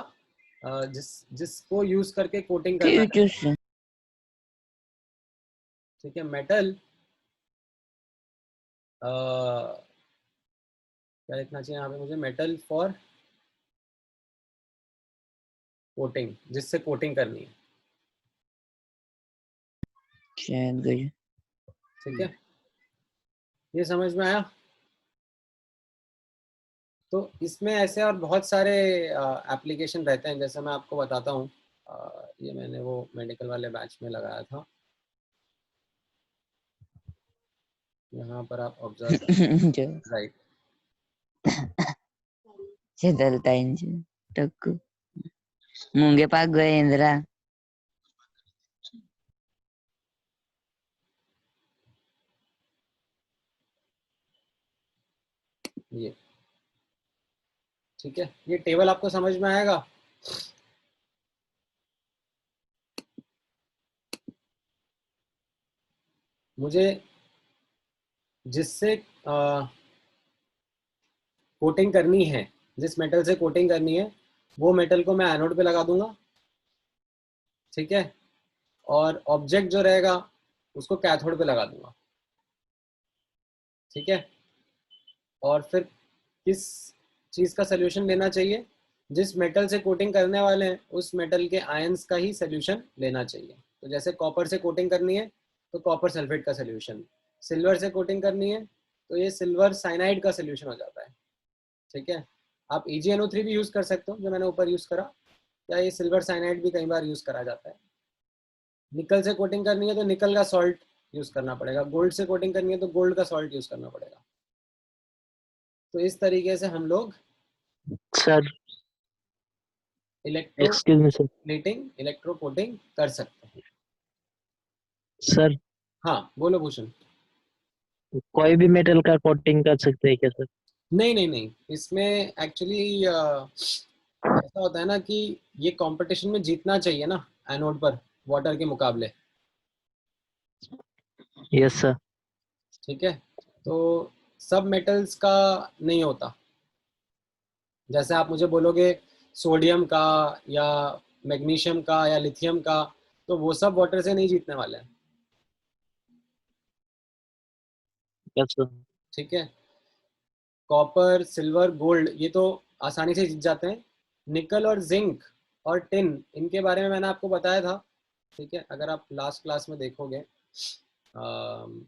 जिसको यूज करके कोटिंग करना है। से ठीक है, मेटल क्या लिखना चाहिए यहाँ पे मुझे, मेटल फॉर कोटिंग, जिससे कोटिंग करनी है। शायद गई ठीक है, ये समझ में आया। तो इसमें ऐसे और बहुत सारे एप्लीकेशन रहते हैं, जैसे मैं आपको बताता हूँ। ये मैंने वो मेडिकल वाले बैच में लगाया था, यहाँ पर आप ऑब्जर्व करें। जो राइट, चलता इंजन टक्कू मूंगे पाक गए इंदिरा ये ठीक है, ये टेबल आपको समझ में आएगा। मुझे जिससे कोटिंग करनी है, जिस मेटल से कोटिंग करनी है, वो मेटल को मैं एनोड पे लगा दूंगा। ठीक है, और ऑब्जेक्ट जो रहेगा उसको कैथोड पे लगा दूंगा। ठीक है, और फिर किस चीज़ का सोल्यूशन लेना चाहिए, जिस मेटल से कोटिंग करने वाले हैं उस मेटल के आयंस का ही सोल्यूशन लेना चाहिए। तो जैसे कॉपर से कोटिंग करनी है तो कॉपर सल्फेट का सोल्यूशन, सिल्वर से कोटिंग करनी है तो ये सिल्वर साइनाइड का सोल्यूशन हो जाता है। ठीक है, आप EgNO3 भी यूज़ कर सकते हो, जो मैंने ऊपर यूज़ करा, या ये सिल्वर साइनाइड भी कई बार यूज़ करा जाता है। निकल से कोटिंग करनी है तो निकल का सॉल्ट यूज़ करना पड़ेगा, गोल्ड से कोटिंग करनी है तो गोल्ड का सॉल्ट यूज़ करना पड़ेगा। तो इस तरीके से हम लोग sir electro excuse me sir plating, electro coating कर सकते हैं। सर हाँ बोलो भूषण। कोई भी मेटल का कोटिंग कर सकते हैं क्या सर? नहीं नहीं नहीं, इसमें एक्चुअली ऐसा होता है ना कि ये कंपटीशन में जीतना चाहिए ना एनोड पर, वाटर के मुकाबले। Yes sir. ठीक है, तो सब मेटल्स का नहीं होता। जैसे आप मुझे बोलोगे सोडियम का या मैग्नीशियम का या लिथियम का, तो वो सब वाटर से नहीं जीतने वाले हैं। Yes sir. ठीक है, कॉपर सिल्वर गोल्ड ये तो आसानी से जीत जाते हैं। निकल और जिंक और टिन, इनके बारे में मैंने आपको बताया था। ठीक है, अगर आप लास्ट क्लास में देखोगे, हाँ,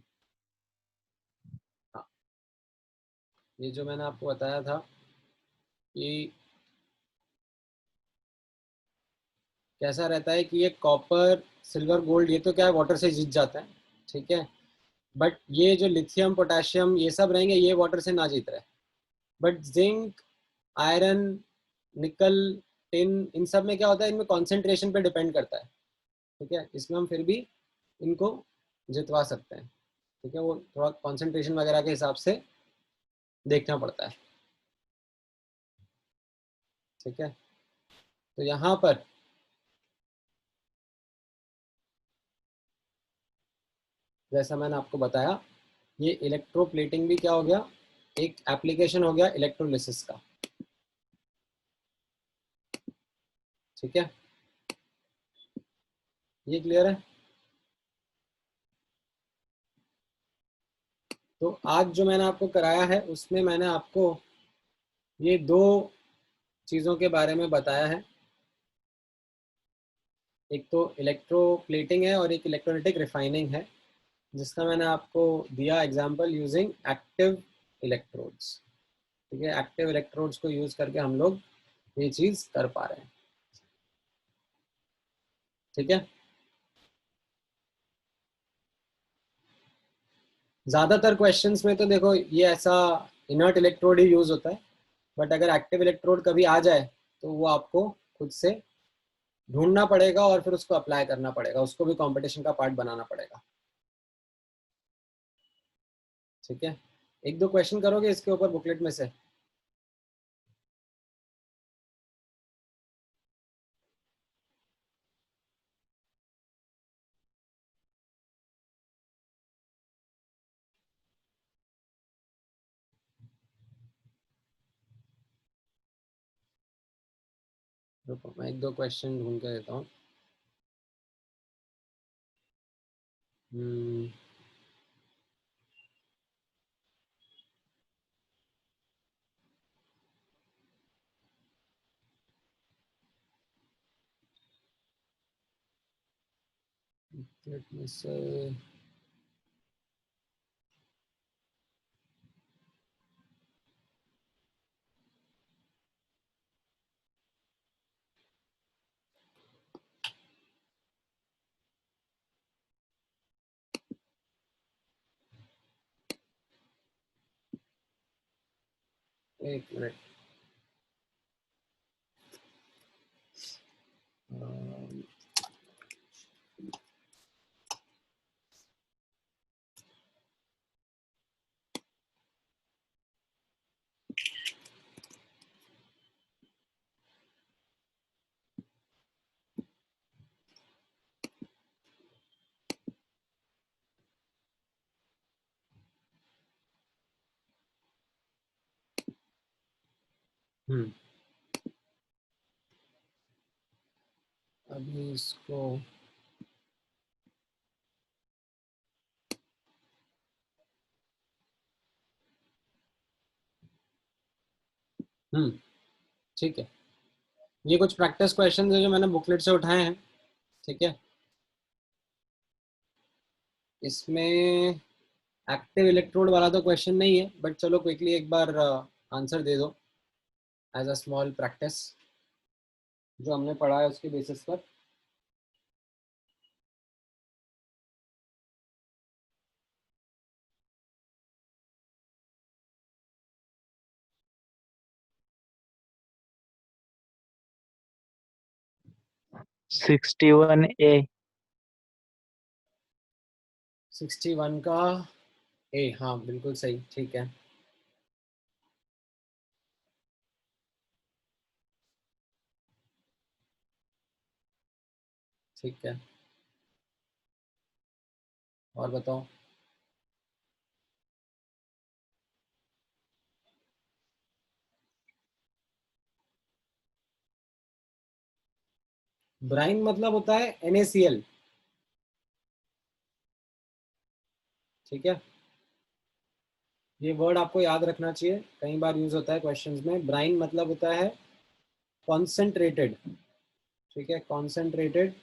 ये जो मैंने आपको बताया था कि कैसा रहता है कि ये कॉपर सिल्वर गोल्ड ये तो क्या है, वाटर से जीत जाता है। ठीक है, बट ये जो लिथियम पोटेशियम ये सब रहेंगे, ये वाटर से ना जीत रहे। बट जिंक, आयरन, निकल, टिन, इन सब में क्या होता है, इनमें कॉन्सेंट्रेशन पे डिपेंड करता है। ठीक है, इसमें हम फिर भी इनको जितवा सकते हैं। ठीक है, वो थोड़ा कॉन्सेंट्रेशन वगैरह के हिसाब से देखना पड़ता है। ठीक है, तो यहाँ पर जैसा मैंने आपको बताया, ये इलेक्ट्रोप्लेटिंग भी क्या हो गया, एक एप्लीकेशन हो गया इलेक्ट्रोलिसिस का। ठीक है, ये क्लियर है। तो आज जो मैंने आपको कराया है उसमें मैंने आपको ये दो चीज़ों के बारे में बताया है। एक तो इलेक्ट्रोप्लेटिंग है और एक इलेक्ट्रोलिटिक रिफाइनिंग है, जिसका मैंने आपको दिया एग्जांपल यूजिंग एक्टिव इलेक्ट्रोड्स। ठीक है, एक्टिव इलेक्ट्रोड्स को यूज करके हम लोग ये चीज कर पा रहे हैं। ठीक है, ज्यादातर क्वेश्चंस में तो देखो ये ऐसा इनर्ट इलेक्ट्रोड ही यूज होता है, बट अगर एक्टिव इलेक्ट्रोड कभी आ जाए तो वो आपको खुद से ढूंढना पड़ेगा और फिर उसको अप्लाई करना पड़ेगा, उसको भी कंपटीशन का पार्ट बनाना पड़ेगा। ठीक है, एक दो क्वेश्चन करोगे इसके ऊपर बुकलेट में से? रुको मैं एक दो क्वेश्चन ढूंढ के देता हूँ। हम्म, बुकलेट में से एक मिनट। अम, हम्म, अभी इसको ठीक है, ये कुछ प्रैक्टिस क्वेश्चन है जो मैंने बुकलेट से उठाए हैं। ठीक है, इसमें एक्टिव इलेक्ट्रोड वाला तो क्वेश्चन नहीं है, बट चलो क्विकली एक बार आंसर दे दो एज अ स्मॉल प्रैक्टिस, जो हमने पढ़ा है उसके बेसिस पर। A 61 का ए, हाँ बिल्कुल सही। ठीक है, ठीक है, और बताओ। ब्राइन मतलब होता है NaCl। ठीक है, ये वर्ड आपको याद रखना चाहिए, कई बार यूज होता है क्वेश्चंस में। ब्राइन मतलब होता है कॉन्सेंट्रेटेड। ठीक है, कॉन्सेंट्रेटेड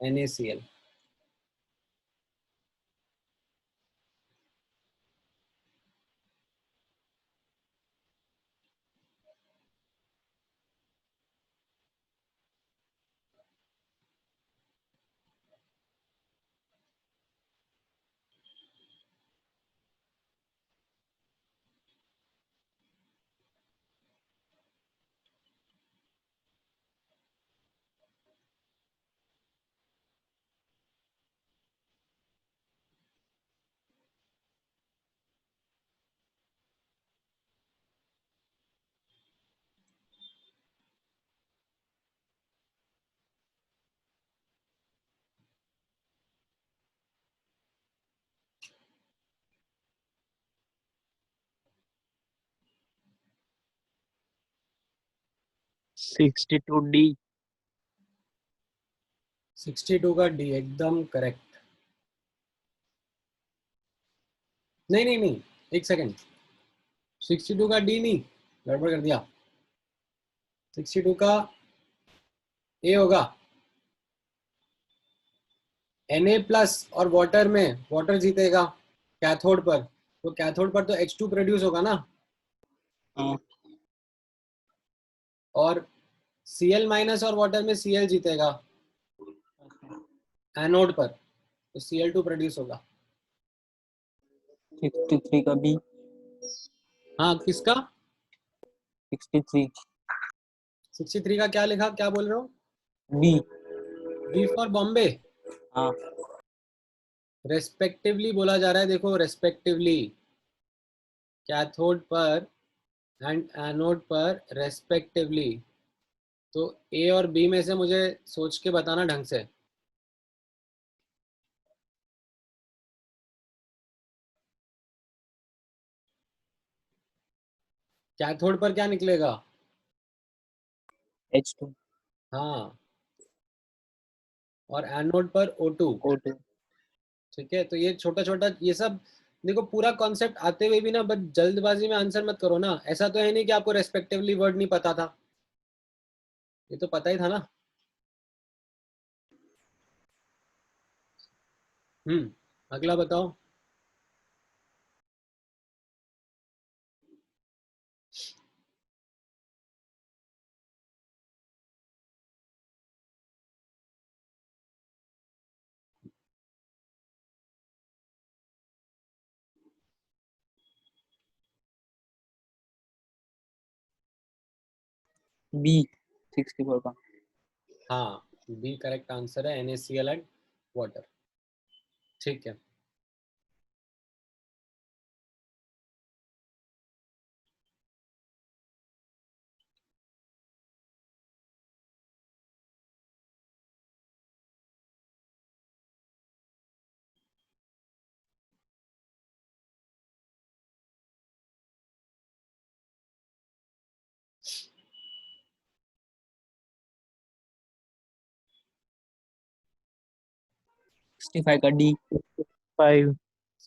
NaCl।62D 62 का डी एकदम करेक्ट। नहीं नहीं नहीं, एक सेकेंड, 62 का डी नहीं, गड़बड़ कर दिया। 62 का ए होगा। Na+ और वाटर में वाटर जीतेगा कैथोड पर, तो कैथोड पर तो H2 प्रोड्यूस होगा ना, हाँ, और Cl- और वाटर में Cl जीतेगा एनोड पर, तो Cl2 प्रोड्यूस होगा। 63 का बी। हाँ किसका? 63 63 का क्या लिखा, क्या बोल रहे हो? बी। B for Bombay. हाँ, रेस्पेक्टिवली बोला जा रहा है, देखो रेस्पेक्टिवली, कैथोड पर एंड एनोड पर रेस्पेक्टिवली। तो ए और बी में से मुझे सोच के बताना ढंग से। कैथोड पर क्या निकलेगा? H2 हाँ, और एनोड पर O2। O2। ठीक है, तो ये छोटा छोटा ये सब देखो, पूरा कॉन्सेप्ट आते हुए भी ना, बस जल्दबाजी में आंसर मत करो ना। ऐसा तो है नहीं कि आपको रेस्पेक्टिवली वर्ड नहीं पता था, ये तो पता ही था ना। अगला बताओ। बी 64 का। हाँ, बी करेक्ट आंसर है, NaCl एंड वाटर। ठीक है, सिक्सटी फाइव का डी। 5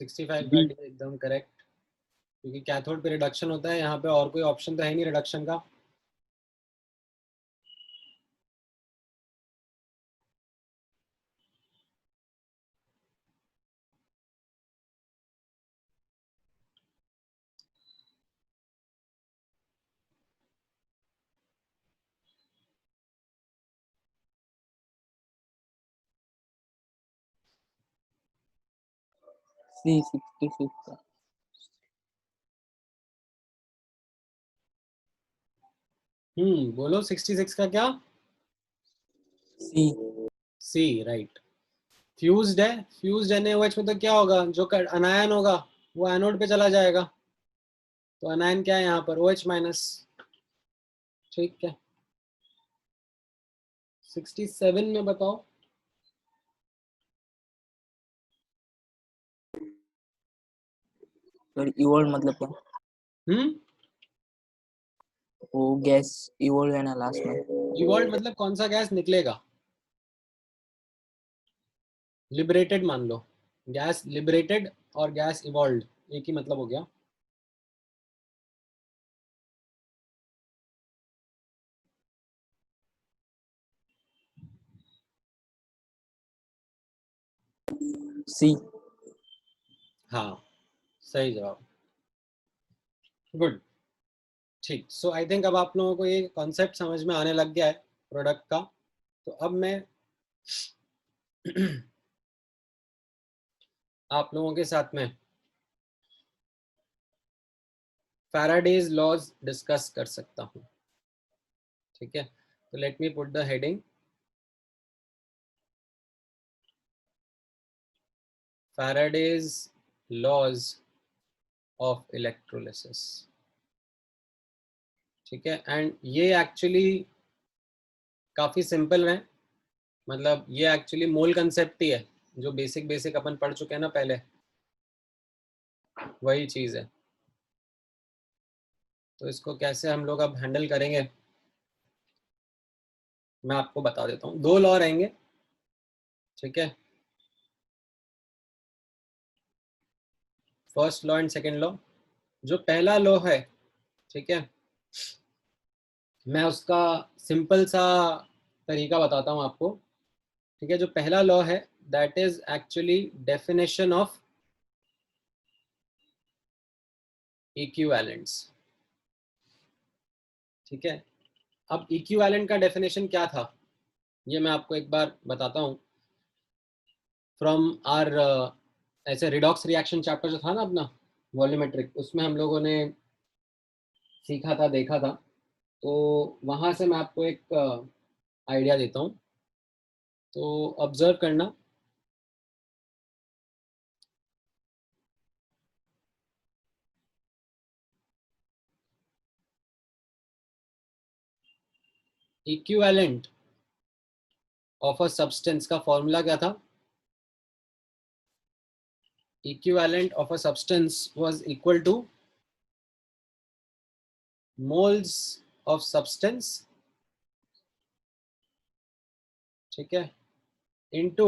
65 का B. डी एकदम करेक्ट, क्योंकि कैथोड पे रिडक्शन होता है, यहाँ पे और कोई ऑप्शन तो है नहीं रिडक्शन का। सी 66 का। बोलो 66 का क्या? सी। सी राइट। फ्यूज्ड है, फ्यूज्ड NaOH में तो क्या होगा, जो अनायन होगा वो एनोड पे चला जाएगा, तो अनायन क्या है यहाँ पर, OH-। ठीक है, 67 में बताओ। सर इवोल्व मतलब क्या? हम्म वो गैस इवोल्व है ना लास्ट में। इवॉल्व मतलब कौन सा गैस निकलेगा, लिबरेटेड मान लो, गैस लिबरेटेड और गैस इवॉल्व एक ही मतलब हो गया। सी। हाँ, सही जवाब, गुड। ठीक, सो आई थिंक अब आप लोगों को ये कॉन्सेप्ट समझ में आने लग गया है प्रोडक्ट का। तो अब मैं आप लोगों के साथ में फैराडेज लॉज डिस्कस कर सकता हूँ। ठीक है, तो let me put the heading Faraday's laws of electrolysis. ठीक है, एंड ये एक्चुअली काफी सिंपल है, मतलब ये एक्चुअली मोल कंसेप्ट ही है, जो बेसिक बेसिक अपन पढ़ चुके हैं ना पहले, वही चीज है। तो इसको कैसे हम लोग अब हैंडल करेंगे, मैं आपको बता देता हूँ। दो लॉ रहेंगे, ठीक है, first law and second law. जो पहला लॉ है, ठीक है, मैं उसका सिंपल सा तरीका बताता हूँ आपको। ठीक है, जो पहला लॉ है that is actually definition of equivalence. ठीक है, अब equivalent का definition क्या था ये मैं आपको एक बार बताता हूँ. फ्रॉम आर ऐसे रिडॉक्स रिएक्शन चैप्टर जो था ना अपना वॉल्यूमेट्रिक, उसमें हम लोगों ने सीखा था, देखा था. तो वहां से मैं आपको एक आइडिया देता हूँ, तो ऑब्जर्व करना. इक्विवेलेंट ऑफ अ सब्सटेंस का फॉर्मूला क्या था? Equivalent of a substance was equal two moles of substance, ठीक है, into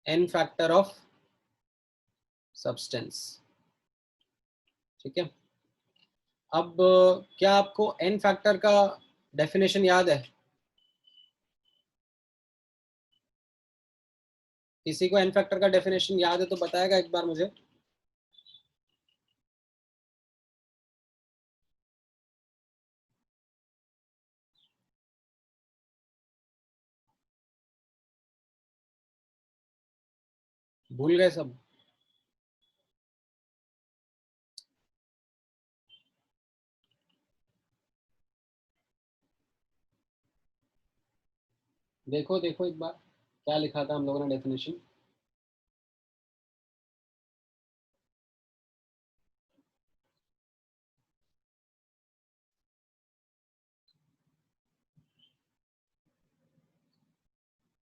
n factor of substance. ठीक है, अब क्या आपको n फैक्टर का डेफिनेशन याद है? किसी को n फैक्टर का डेफिनेशन याद है तो बताएगा एक बार मुझे. भूल गए सब? देखो देखो एक बार क्या लिखा था हम लोगों ने डेफिनेशन.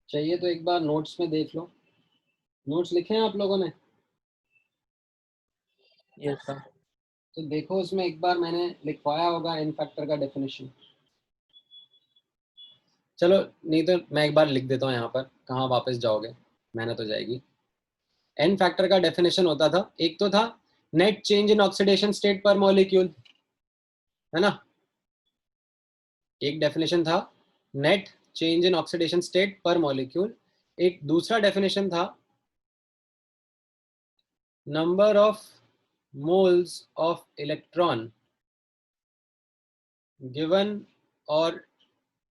चाहिए तो एक बार नोट्स में देख लो. नोट्स लिखे हैं आप लोगों ने? Yes, sir. तो देखो उसमें एक बार मैंने लिखवाया होगा n फैक्टर का डेफिनेशन. चलो नहीं तो मैं एक बार लिख देता हूँ यहाँ पर, कहाँ वापस जाओगे, मेहनत हो जाएगी. n फैक्टर का डेफिनेशन होता था, एक तो था net change in oxidation state पर मॉलिक्यूल, है ना. एक डेफिनेशन था net change in oxidation state पर मॉलिक्यूल. एक दूसरा डेफिनेशन था number of moles of electron given और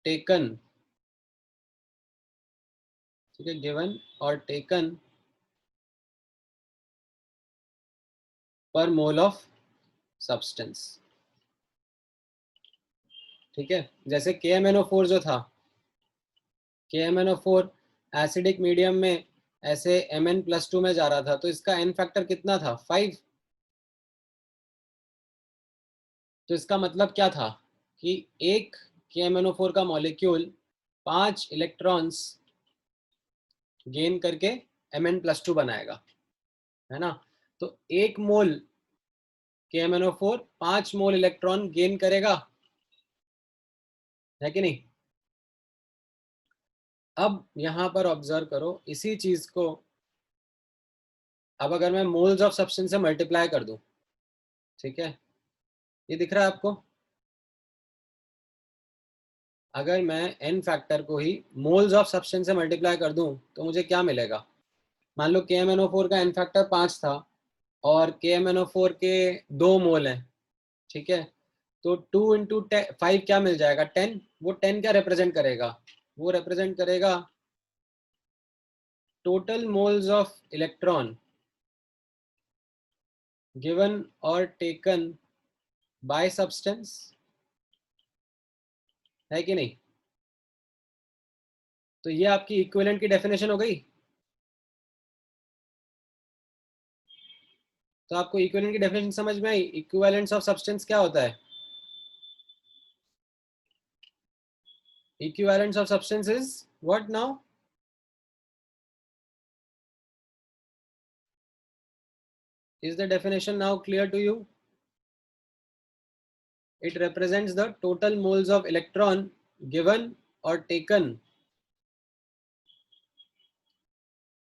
टेकन, ठीक है, गिवन और टेकन पर मोल ऑफ सब्सटेंस. ठीक है, जैसे KMnO4 जो था, KMnO4 एसिडिक मीडियम में ऐसे Mn+2 में जा रहा था, तो इसका n फैक्टर कितना था? 5. तो इसका मतलब क्या था कि एक KMnO4 का मॉलिक्यूल 5 इलेक्ट्रॉन्स गेन करके Mn+2 बनाएगा, है ना. तो एक मोल KMnO4 5 मोल इलेक्ट्रॉन गेन करेगा, है कि नहीं. अब यहां पर ऑब्जर्व करो इसी चीज को. अब अगर मैं मोल्स ऑफ सब्सटेंस से मल्टीप्लाई कर दूं, ठीक है, ये दिख रहा है आपको? अगर मैं n फैक्टर को ही मोल्स ऑफ सब्सटेंस से मल्टीप्लाई कर दूं तो मुझे क्या मिलेगा? मान लो KMnO4 का n फैक्टर 5 था और KMnO4 के 2 मोल हैं, ठीक है. तो 2 इंटू 5 क्या मिल जाएगा? 10. वो 10 क्या रिप्रेजेंट करेगा? वो रिप्रेजेंट करेगा total moles of electron given और टेकन बाय सब्सटेंस, है कि नहीं. तो ये आपकी इक्विवेलेंट की डेफिनेशन हो गई. तो आपको इक्विवेलेंट की डेफिनेशन समझ में आई? इक्विवेलेंस ऑफ सब्सटेंस क्या होता है? Equivalence of substance is what now? Is the definition now clear to you? It represents the total moles of electron given or taken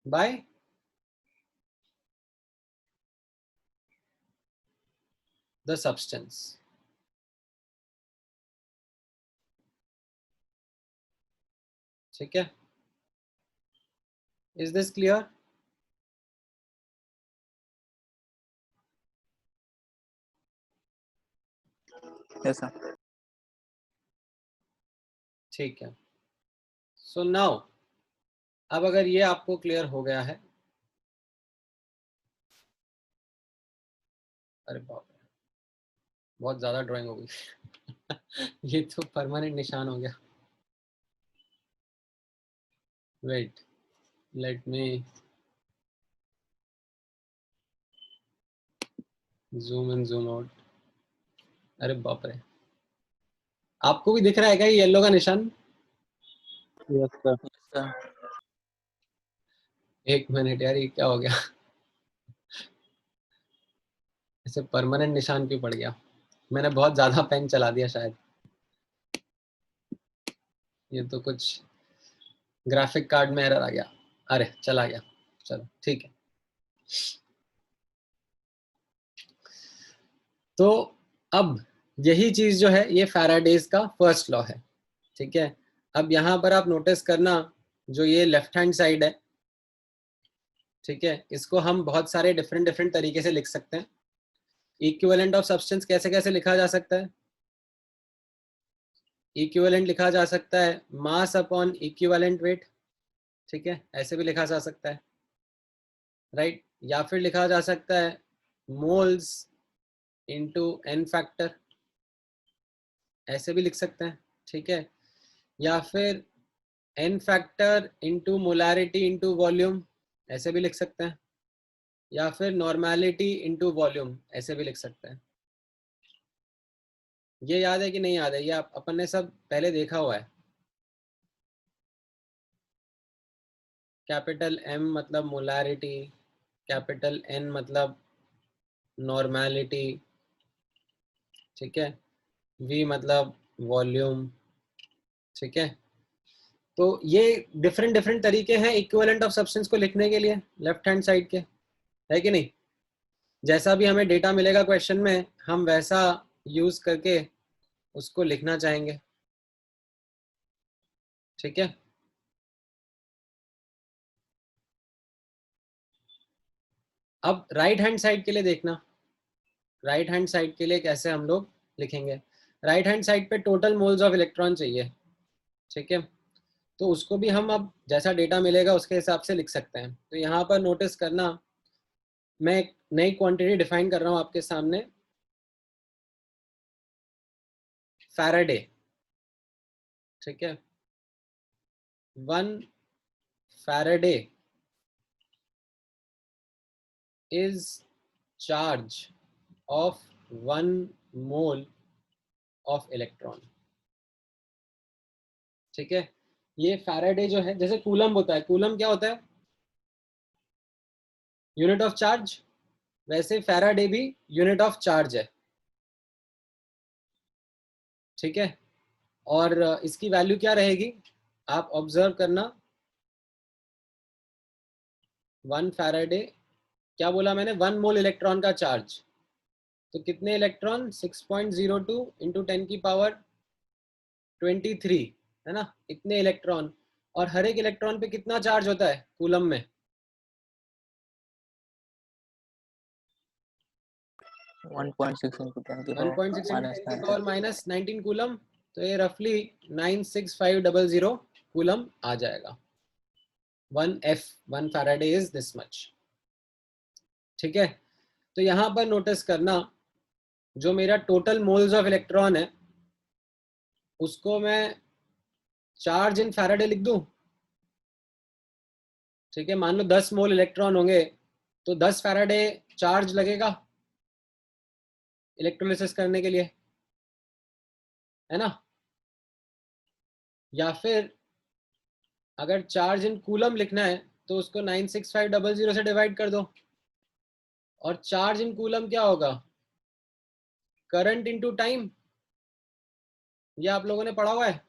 by the substance. ठीक है, Is this clear? Yes, sir. ठीक है. So now, अब अगर ये आपको clear हो गया है, अरे बाप रे, बहुत ज्यादा ड्राइंग हो गई. ये तो परमानेंट निशान हो गया. Wait, let me zoom in zoom out. अरे बाप रे, आपको भी दिख रहा है क्या ये येलो का निशान? Yes, sir. Yes, sir. एक मिनट यार, ये क्या हो गया? ऐसे परमानेंट निशान क्यों पड़ गया? मैंने बहुत ज्यादा पेन चला दिया शायद. ये तो कुछ ग्राफिक कार्ड में एरर आ गया. अरे चला गया. चलो ठीक है. तो अब यही चीज जो है ये फैराडेज का फर्स्ट लॉ है. ठीक है. अब यहाँ पर आप नोटिस करना, जो ये लेफ्ट हैंड साइड है, ठीक है, इसको हम बहुत सारे डिफरेंट डिफरेंट तरीके से लिख सकते हैं. इक्विवेलेंट ऑफ सब्सटेंस कैसे कैसे लिखा जा सकता है? इक्विवेलेंट लिखा जा सकता है मास अपॉन इक्विवेलेंट वेट. ठीक है, ऐसे भी लिखा जा सकता है, राइट. या फिर लिखा जा सकता है मोल्स इनटू एन फैक्टर, ऐसे भी लिख सकते हैं. ठीक है. या फिर N factor into molarity into volume, ऐसे भी लिख सकते हैं. या फिर नॉर्मेलिटी इनटू वॉल्यूम, ऐसे भी लिख सकते हैं. ये याद है कि नहीं याद है? ये अपन ने सब पहले देखा हुआ है. कैपिटल एम मतलब मोलैरिटी, कैपिटल एन मतलब नॉर्मेलिटी, ठीक है, वी मतलब वॉल्यूम. ठीक है. तो ये डिफरेंट डिफरेंट तरीके हैं इक्विवेलेंट ऑफ सब्सटेंस को लिखने के लिए लेफ्ट हैंड साइड के, है कि नहीं? जैसा भी हमें डेटा मिलेगा क्वेश्चन में, हम वैसा यूज करके उसको लिखना चाहेंगे. ठीक है. अब राइट हैंड साइड के लिए देखना, राइट हैंड साइड के लिए कैसे हम लोग लिखेंगे. राइट हैंड साइड पे टोटल मोल्स ऑफ इलेक्ट्रॉन चाहिए. ठीक है. तो उसको भी हम अब जैसा डेटा मिलेगा उसके हिसाब से लिख सकते हैं. तो यहाँ पर नोटिस करना, मैं एक नई क्वांटिटी डिफाइन कर रहा हूँ आपके सामने, फैराडे. ठीक है. 1 Faraday is charge of 1 mole of electron. ठीक है. ये फैराडे जो है, जैसे कूलम होता है, कूलम क्या होता है? Unit of charge. वैसे फैराडे भी यूनिट ऑफ चार्ज है. ठीक है. और इसकी वैल्यू क्या रहेगी आप ऑब्जर्व करना. 1 फैराडे, क्या बोला मैंने? 1 मोल इलेक्ट्रॉन का चार्ज. तो कितने इलेक्ट्रॉन? 6.02 इंटू 10 की पावर 23, है ना? इतने इलेक्ट्रॉन. और हर एक इलेक्ट्रॉन पे कितना चार्ज होता है कूलम में? 1.6 into 10 की 1.6 power into 10 minus की 19. Power minus 19 coulomb. तो ये रफली 96500 कूलम आ जाएगा. 1 फैराडे इज दिस मच. ठीक है. तो यहां पर नोटिस करना, जो मेरा टोटल मोल्स ऑफ इलेक्ट्रॉन है उसको मैं चार्ज इन फैराडे लिख दूं. ठीक है. मान लो 10 मोल इलेक्ट्रॉन होंगे तो 10 फैराडे चार्ज लगेगा इलेक्ट्रोलिसिस करने के लिए, है ना? या फिर अगर चार्ज इन कूलम लिखना है तो उसको 96500 से डिवाइड कर दो. और चार्ज इन कूलम क्या होगा? Current into time. ये आप लोगों ने पढ़ा हुआ है.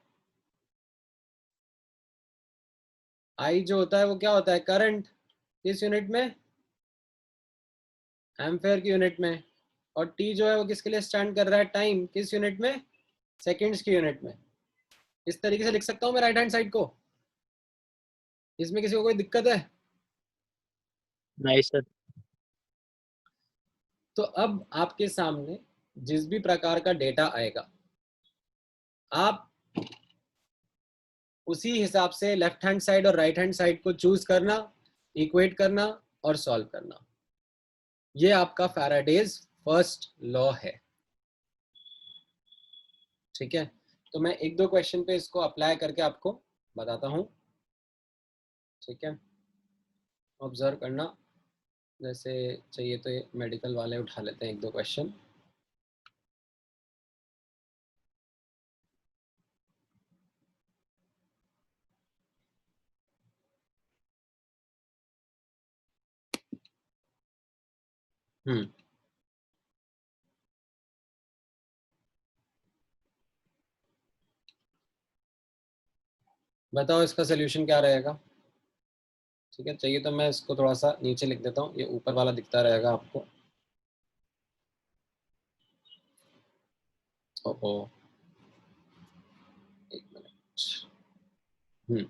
आई जो होता है वो क्या होता है? करंट. किस यूनिट में? एम्पेयर की यूनिट में. और टी जो है वो किसके लिए स्टैंड कर रहा है? टाइम. किस यूनिट में? सेकेंड्स की यूनिट में. इस तरीके से लिख सकता हूं मैं राइट हैंड साइड को. इसमें किसी को कोई दिक्कत है? नहीं सर। तो अब आपके सामने जिस भी प्रकार का डेटा आएगा, आप उसी हिसाब से लेफ्ट हैंड साइड और राइट हैंड साइड को चूज करना, इक्वेट करना और सॉल्व करना। ये आपका फैराडेज फर्स्ट लॉ है। ठीक है, तो मैं एक दो क्वेश्चन पे इसको अप्लाई करके आपको बताता हूँ। ठीक है, ऑब्जर्व करना। जैसे चाहिए तो ये मेडिकल वाले उठा लेते हैं एक दो क्वेश्चन। हम्म, बताओ इसका सोल्यूशन क्या रहेगा। ठीक है, चाहिए तो मैं इसको थोड़ा सा नीचे लिख देता हूँ, ये ऊपर वाला दिखता रहेगा आपको। ओहो, एक मिनट। Hmm,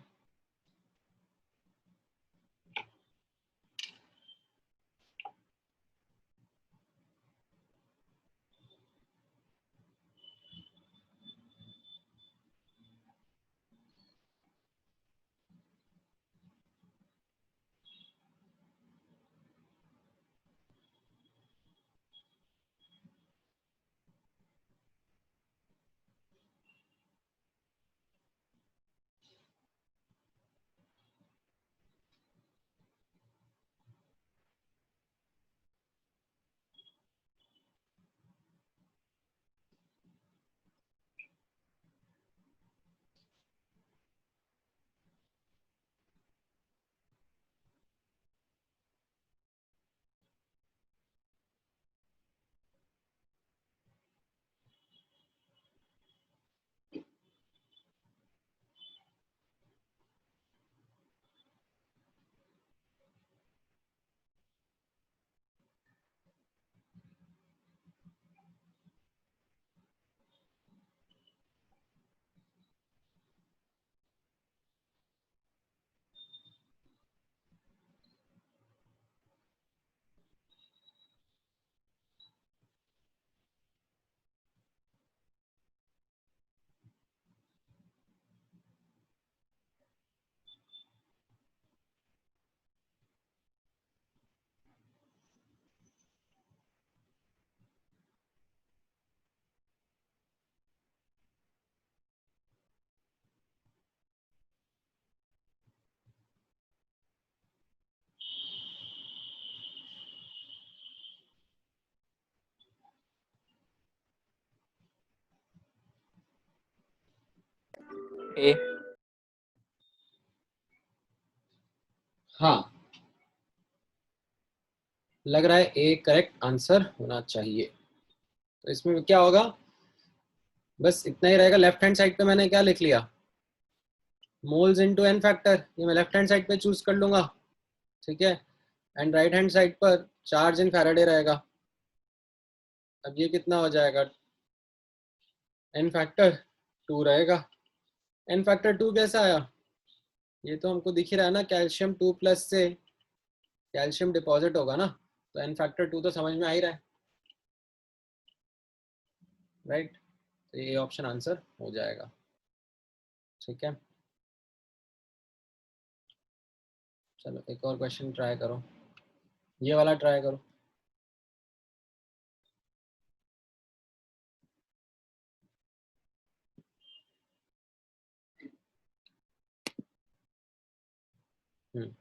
A. हाँ, लग रहा है ए करेक्ट आंसर होना चाहिए। तो इसमें क्या होगा, बस इतना ही रहेगा। लेफ्ट हैंड साइड पे मैंने क्या लिख लिया, मोल्स इनटू एन फैक्टर, ये मैं लेफ्ट हैंड साइड पे चूज कर लूंगा। ठीक है, एंड राइट हैंड साइड पर चार्ज इन फैराडे रहेगा। अब ये कितना हो जाएगा, एन फैक्टर 2 रहेगा। एन फैक्टर 2 कैसे आया, ये तो हमको दिख ही रहा है ना, कैल्शियम 2+ से कैल्शियम डिपॉजिट होगा ना, तो एन फैक्टर 2 तो समझ में आ ही रहा है, राइट। तो ये ऑप्शन आंसर हो जाएगा। ठीक है, चलो एक और क्वेश्चन ट्राई करो, ये वाला ट्राई करो। हम्म,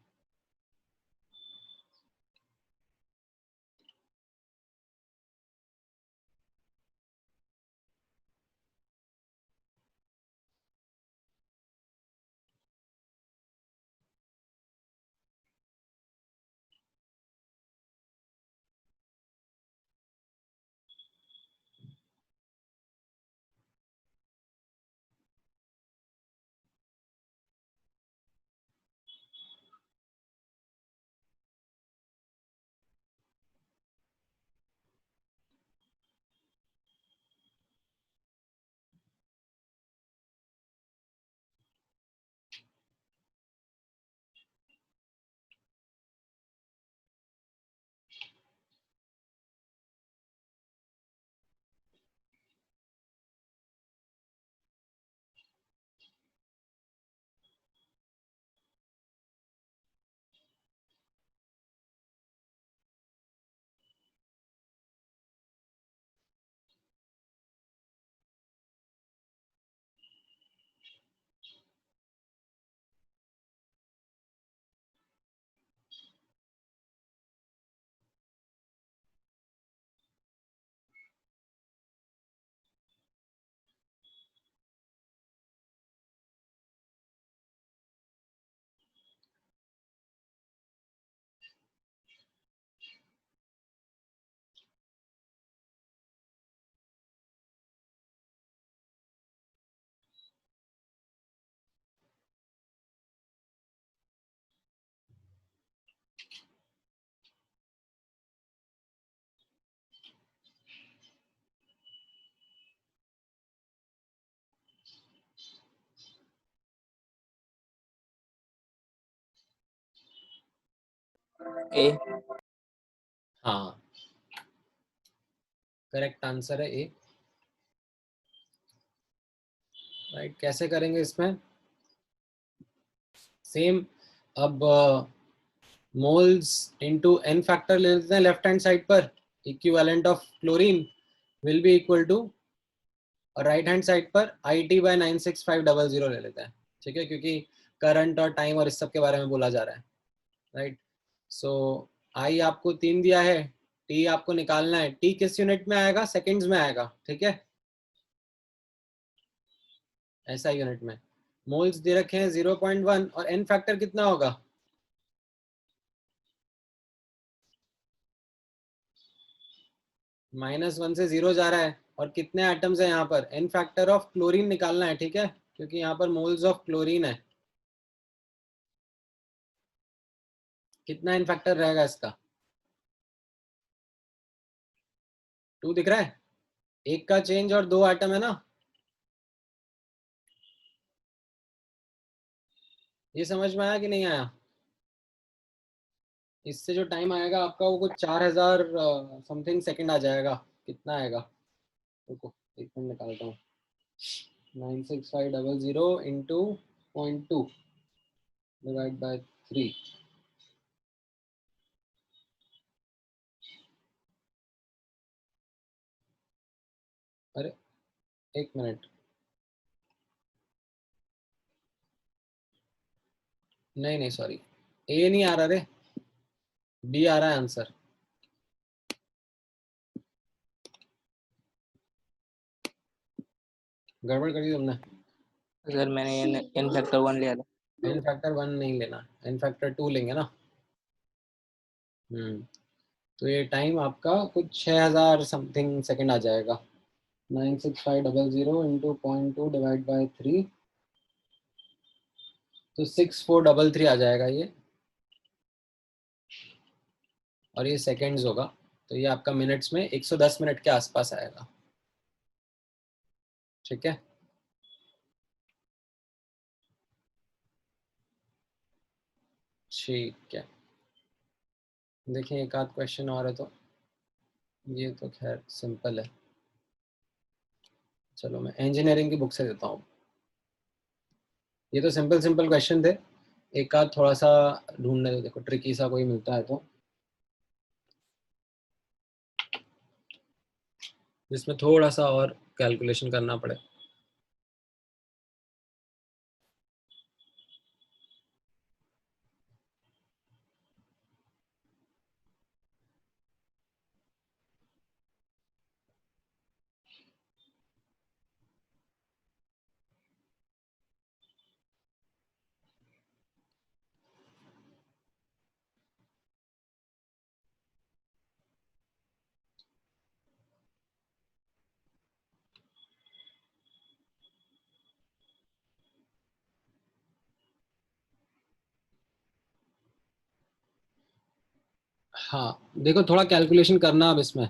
ए। हाँ, करेक्ट आंसर है ए। राइट, कैसे करेंगे इसमें? सेम, अब मोल्स इनटू एन फैक्टर ले लेते हैं लेफ्ट हैंड साइड पर, equivalent of chlorine will be equal to, और राइट हैंड साइड पर IT बाय 96500 ले लेते हैं, ठीक है, क्योंकि करंट और टाइम और इस सब के बारे में बोला जा रहा है, राइट। सो आई आपको 3 दिया है, टी आपको निकालना है, टी किस यूनिट में आएगा? सेकंड्स में आएगा, ठीक है, ऐसा यूनिट में। मोल्स दे रखे हैं 0.1 और एन फैक्टर कितना होगा? -1 से 0 जा रहा है, और कितने एटम्स है यहाँ पर? एन फैक्टर ऑफ क्लोरीन निकालना है, ठीक है, क्योंकि यहाँ पर मोल्स ऑफ क्लोरीन है। कितना एन फैक्टर रहेगा इसका? 2 दिख रहा है, एक का चेंज और 2 एटम है ना, ये समझ में आया कि नहीं आया? इससे जो टाइम आएगा आपका वो कुछ 4000 समथिंग सेकंड आ जाएगा। कितना आएगा? रुको, एक मिनट निकालता हूँ। 96500 इंटू 0.2 डिवाइड बाय 3। अरे एक मिनट, नहीं नहीं सॉरी, ए नहीं आ रहा रे, बी आ रहा है आंसर। गड़बड़ कर दी तुमने। सर मैंने एन फैक्टर 1 लिया था। एन फैक्टर 1 नहीं लेना, एन फैक्टर 2 लेंगे ना। तो ये टाइम आपका कुछ 6000 समथिंग सेकंड आ जाएगा। 96500 इंटू 0.2 डिवाइड बाई 3, तो 6433 आ जाएगा ये, और ये सेकंड्स होगा, तो ये आपका मिनट्स में 110 मिनट के आसपास आएगा, ठीक है। ठीक है, देखिए एक आध क्वेश्चन और है, तो ये तो खैर सिंपल है। चलो मैं इंजीनियरिंग की बुक से देता हूँ। ये तो सिंपल सिंपल क्वेश्चन थे, एक आध थोड़ा सा ढूंढने दो, देखो ट्रिकी सा कोई मिलता है तो, जिसमें थोड़ा सा और कैलकुलेशन करना पड़े। हाँ देखो, थोड़ा कैलकुलेशन करना अब इसमें,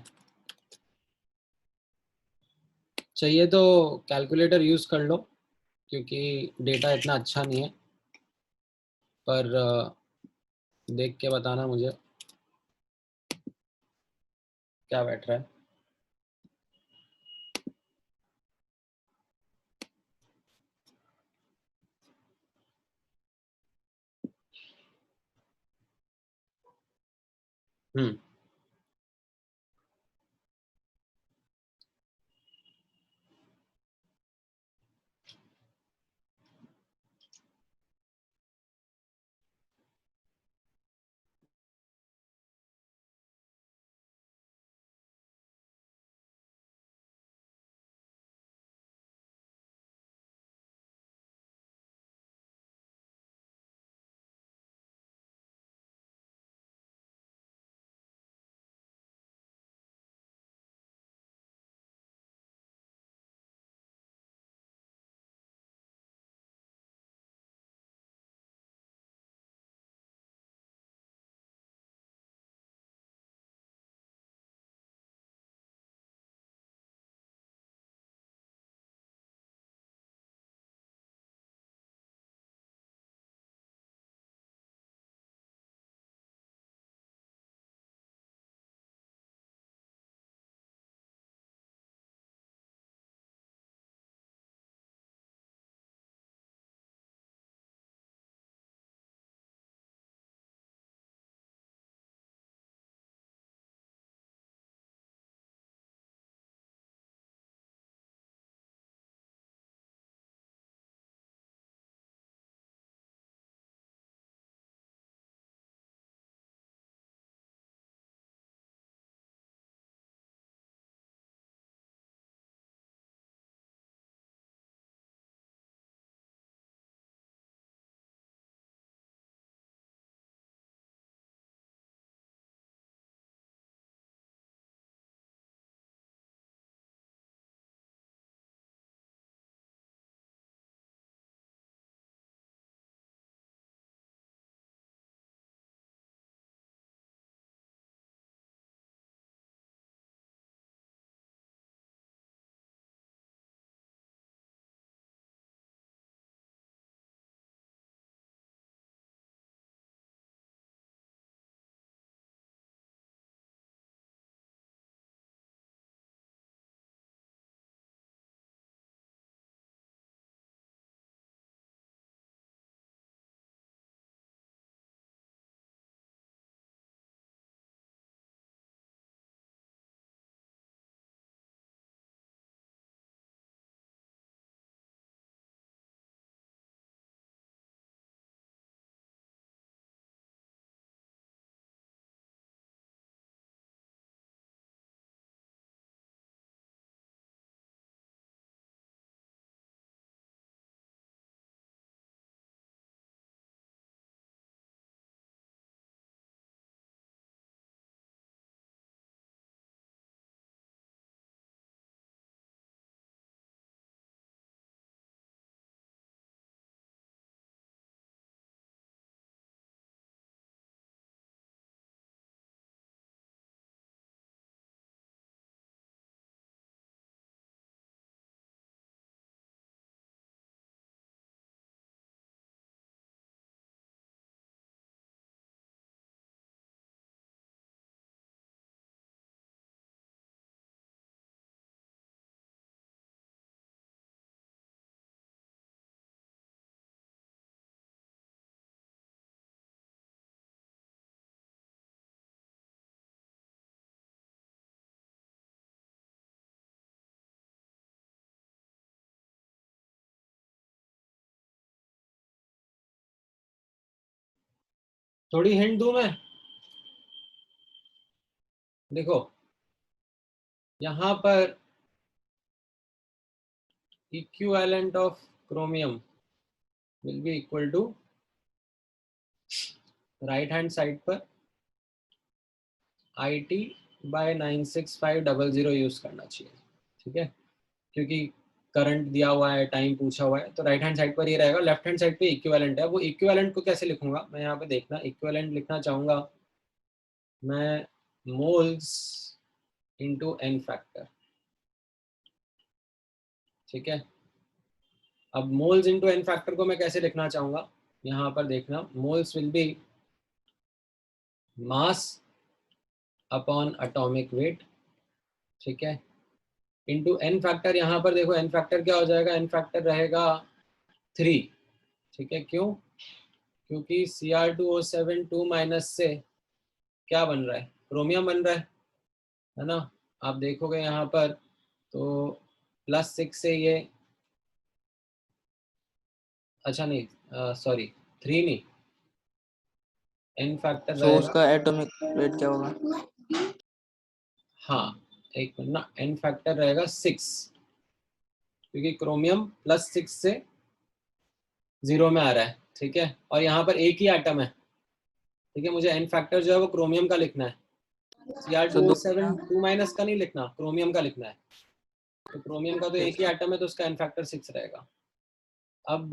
चाहिए तो कैलकुलेटर यूज़ कर लो, क्योंकि डेटा इतना अच्छा नहीं है, पर देख के बताना मुझे क्या बैठ रहा है। हम्म थोड़ी हिंट दूं मैं? देखो यहाँ पर equivalent of chromium will be equal to right hand side पर IT बाय 96500 यूज करना चाहिए, ठीक है, क्योंकि करंट दिया हुआ है, टाइम पूछा हुआ है, तो राइट हैंड साइड पर ये रहेगा। लेफ्ट हैंड साइड पे इक्विवेलेंट है। वो इक्विवेलेंट को कैसे लिखूंगा मैं यहाँ पे, देखना, इक्विवेलेंट लिखना चाहूंगा मैं मोल्स इंटू एन फैक्टर, ठीक है। अब मोल्स इंटू एन फैक्टर को मैं कैसे लिखना चाहूंगा, यहाँ पर देखना, moles will be mass upon atomic weight, ठीक है, इंटू एन फैक्टर। यहाँ पर देखो एन फैक्टर क्या हो जाएगा, एन फैक्टर रहेगा 3, ठीक है। क्यों? क्योंकि Cr2O7 2 माइनस से क्या बन रहा है, क्रोमियम बन रहा है ना। आप देखोगे यहाँ पर तो +6 से ये, अच्छा नहीं सॉरी 3 नहीं, एन फैक्टर सो रहेगा, उसका एटॉमिक वेट क्या होगा? हाँ एक मिनट ना, एन फैक्टर रहेगा 6, क्योंकि क्रोमियम +6 से 0 में आ रहा है, ठीक है, और यहाँ पर एक ही एटम है, ठीक है। मुझे एन फैक्टर जो है वो क्रोमियम का लिखना है, सो दो Cr2O7 2 माइनस का नहीं लिखना, क्रोमियम का लिखना है। तो क्रोमियम का तो एक ही एटम है, तो उसका एन फैक्टर 6 रहेगा। अब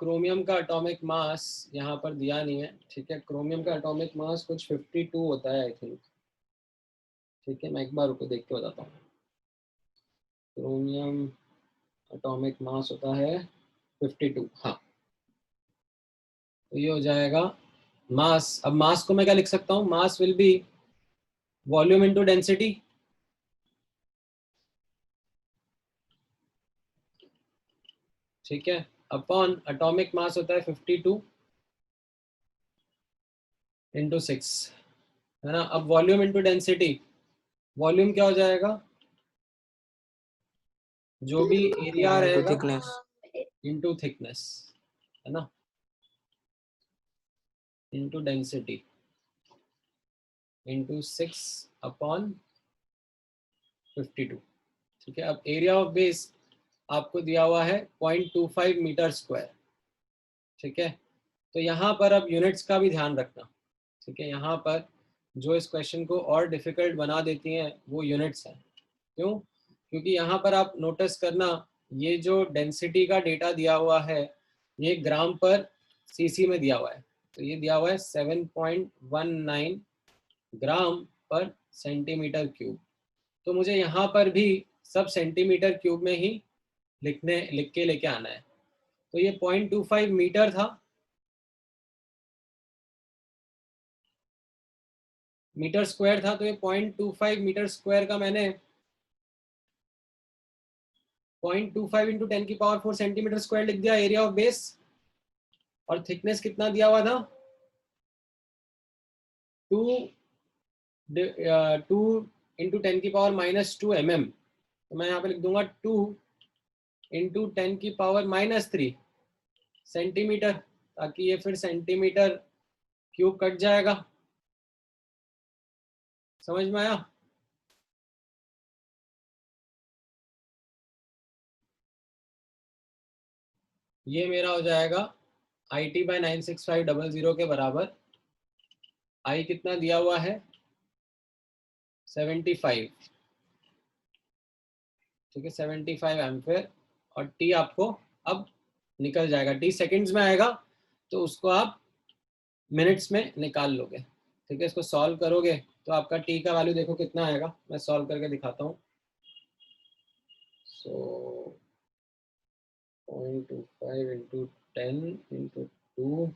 क्रोमियम का एटॉमिक मास यहाँ पर दिया नहीं है, ठीक है। क्रोमियम का एटॉमिक मास कुछ 52 होता है आई थिंक, ठीक है। मैं एक बार रुको देख के बताता हूँ। क्रोमियम एटॉमिक मास होता है 52, हाँ। तो ये हो जाएगा मास। अब मास को मैं क्या लिख सकता हूँ, mass will be volume into density, ठीक है, अपॉन एटॉमिक मास होता है 52 इंटू 6, है ना। अब वॉल्यूम इंटू डेंसिटी, वॉल्यूम क्या हो जाएगा, जो भी एरिया वन इंटू रहेगा थिकनेस। इंटू थिकनेस, है ना, इंटू डेंसिटी इंटू 6 अपॉन 52, ठीक है। अब एरिया ऑफ बेस आपको दिया हुआ है 0.25 मीटर स्क्वायर, ठीक है। तो यहाँ पर अब यूनिट्स का भी ध्यान रखना, ठीक है। यहाँ पर जो इस क्वेश्चन को और डिफिकल्ट बना देती हैं वो यूनिट्स हैं। क्यों? क्योंकि यहाँ पर आप नोटिस करना, ये जो डेंसिटी का डेटा दिया हुआ है ये ग्राम पर सीसी में दिया हुआ है, तो ये दिया हुआ है 7.19 ग्राम पर सेंटीमीटर क्यूब। तो मुझे यहाँ पर भी सब सेंटीमीटर क्यूब में ही लिख के लेके आना है। तो ये 0.25 मीटर था, मीटर स्क्वायर था, तो ये 0.25 मीटर स्क्वायर का मैंने 0.25 इंटू 10⁴ सेंटीमीटर स्क्वायर लिख दिया एरिया ऑफ बेस। और थिकनेस कितना दिया हुआ था, 2 इंटू 10⁻⁻2 mm। तो मैं यहाँ पे लिख दूंगा 2 इंटू 10⁻³ सेंटीमीटर, ताकि ये फिर सेंटीमीटर क्यूब कट जाएगा। समझ में आया? ये मेरा हो जाएगा IT बाय 96500 के बराबर। आई कितना दिया हुआ है, 75, ठीक है, 75 एम्पेयर। और टी आपको अब निकल जाएगा, टी सेकंड्स में आएगा, तो उसको आप मिनट्स में निकाल लोगे, ठीक है। इसको सॉल्व करोगे तो आपका टी का वैल्यू देखो कितना आएगा, मैं सॉल्व करके दिखाता हूँ। So 0.25 into 10 into 2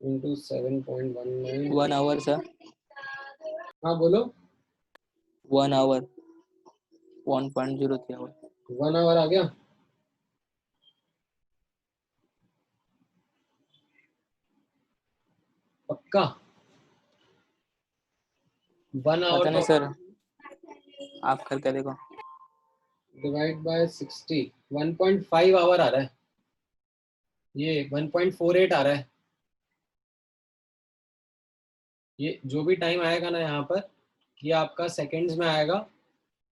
into 7.19। 1 hour sir. हाँ बोलो। 1 आवर 1.03 आवर। 1 आवर आ गया। पक्का 1 आवर पता तो नहीं सर, आप करके देखो। डिवाइड बाय 60, 1.5 आवर आ रहा है, ये 1.48 आ रहा है। ये जो भी टाइम आएगा ना यहाँ पर, ये आपका सेकेंड्स में आएगा।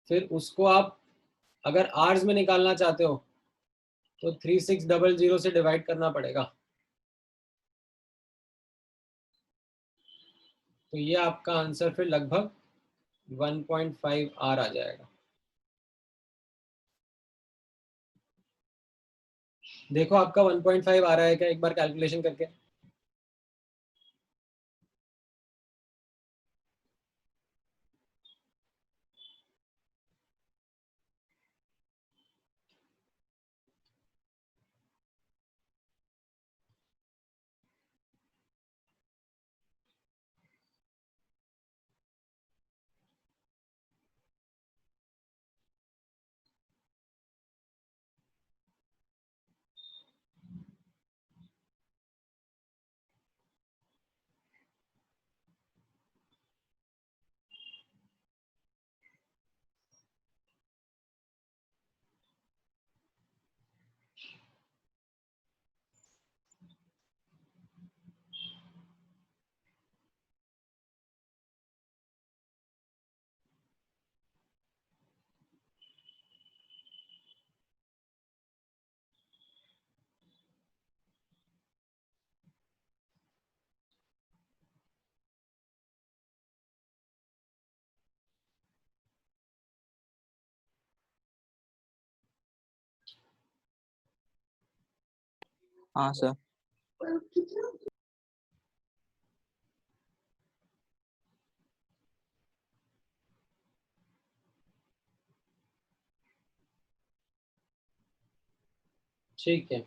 फिर उसको आप अगर आवर्स में निकालना चाहते हो तो 3600 से डिवाइड करना पड़ेगा। तो ये आपका आंसर फिर लगभग 1.5 आवर आ जाएगा। देखो आपका 1.5 आ रहा है क्या, एक बार कैलकुलेशन करके। हाँ सर। ठीक है,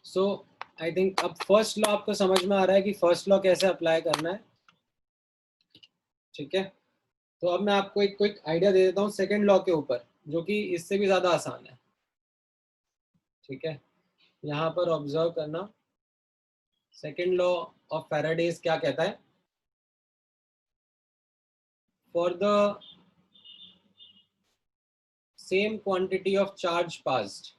सो आई थिंक अब फर्स्ट लॉ आपको समझ में आ रहा है कि फर्स्ट लॉ कैसे अप्लाई करना है। ठीक है, तो अब मैं आपको एक क्विक आइडिया दे देता हूँ सेकंड लॉ के ऊपर, जो कि इससे भी ज़्यादा आसान है। ठीक है, यहाँ पर ऑब्जर्व करना, सेकंड लॉ ऑफ फैराडेज क्या कहता है। For the same quantity of charge passed,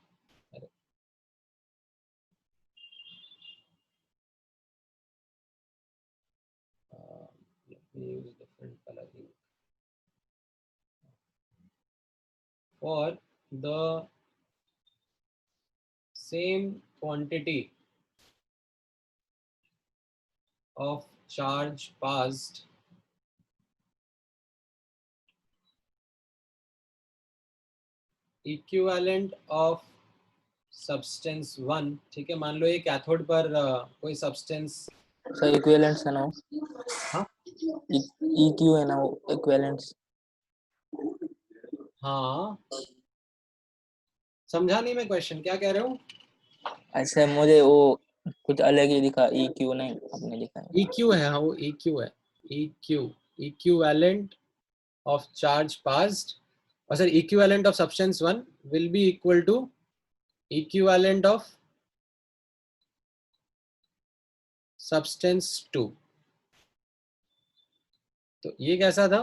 let me use different coloring. For the same quantity of charge passed equivalent of substance 1, ठीक है, मान लो ये कैथोड पर कोई सब्सटेंस। सर इक्विवेलेंट्स है ना वो? हाँ EQ है ना वो, इक्विवेलेंट्स। हाँ, समझा नहीं मैं क्वेश्चन क्या कह रहे हो। अच्छा मुझे वो कुछ अलग ही दिखा, EQ नहीं आपने लिखा है। EQ है, हाँ वो EQ है। EQ equivalent of charge passed, और sir equivalent of substance 1 will be equal to equivalent of substance 2। तो ये कैसा था,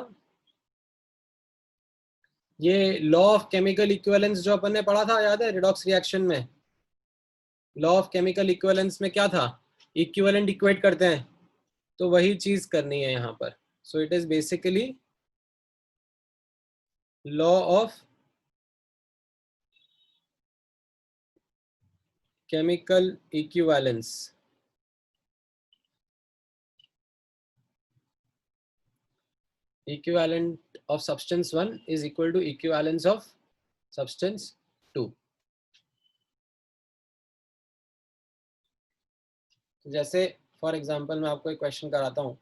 ये लॉ ऑफ केमिकल इक्विवेलेंस जो अपन ने पढ़ा था, याद है रिडॉक्स रिएक्शन में। लॉ ऑफ केमिकल इक्विवेलेंस में क्या था, इक्विवेलेंट इक्वेट करते हैं, तो वही चीज करनी है यहाँ पर। So it is basically law of chemical equivalence. equivalent of substance 1 is equal to equivalence of substance 2। जैसे फॉर एग्जांपल मैं आपको एक क्वेश्चन कराता हूँ।